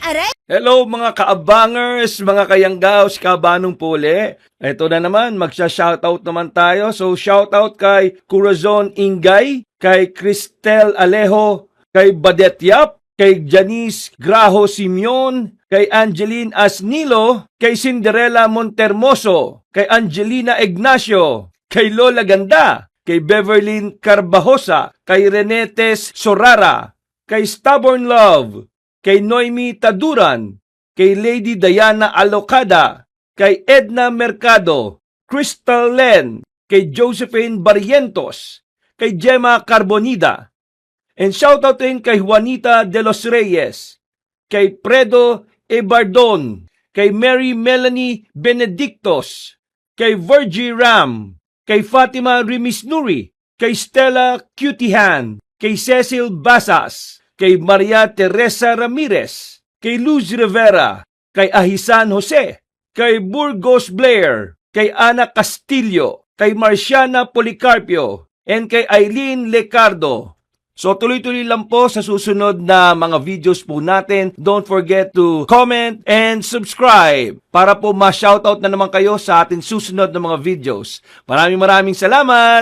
Aray! Hello mga kaabangers, mga kayanggaws, kabanong puli. Ito na naman, magsha-shoutout naman tayo. So shoutout kay Corazon Ingay, kay Cristel Alejo, kay Badet Yap, kay Janice Graho Simeon, kay Angeline Asnilo, kay Cinderella Montermoso, kay Angelina Ignacio, kay Lola Ganda, kay Beverlyn Carbajosa, kay Renetes Sorara, kay Stubborn Love, kay Noemi Taduran, kay Lady Diana Alocada, kay Edna Mercado, Crystal Len, kay Josephine Barrientos, kay Gemma Carbonida. And shoutout din kay Juanita de los Reyes, kay Fredo Ebardon, kay Mary Melanie Benedictos, kay Virgie Ram, kay Fatima Rimisnuri, kay Stella Cutihan, kay Cecil Basas, kay Maria Teresa Ramirez, kay Luz Rivera, kay Ahisan Jose, kay Burgos Blair, kay Ana Castillo, kay Marciana Policarpio, and kay Eileen Lecardo. So tuloy-tuloy lang po sa susunod na mga videos po natin. Don't forget to comment and subscribe para po ma-shoutout na naman kayo sa ating susunod na mga videos. Maraming salamat!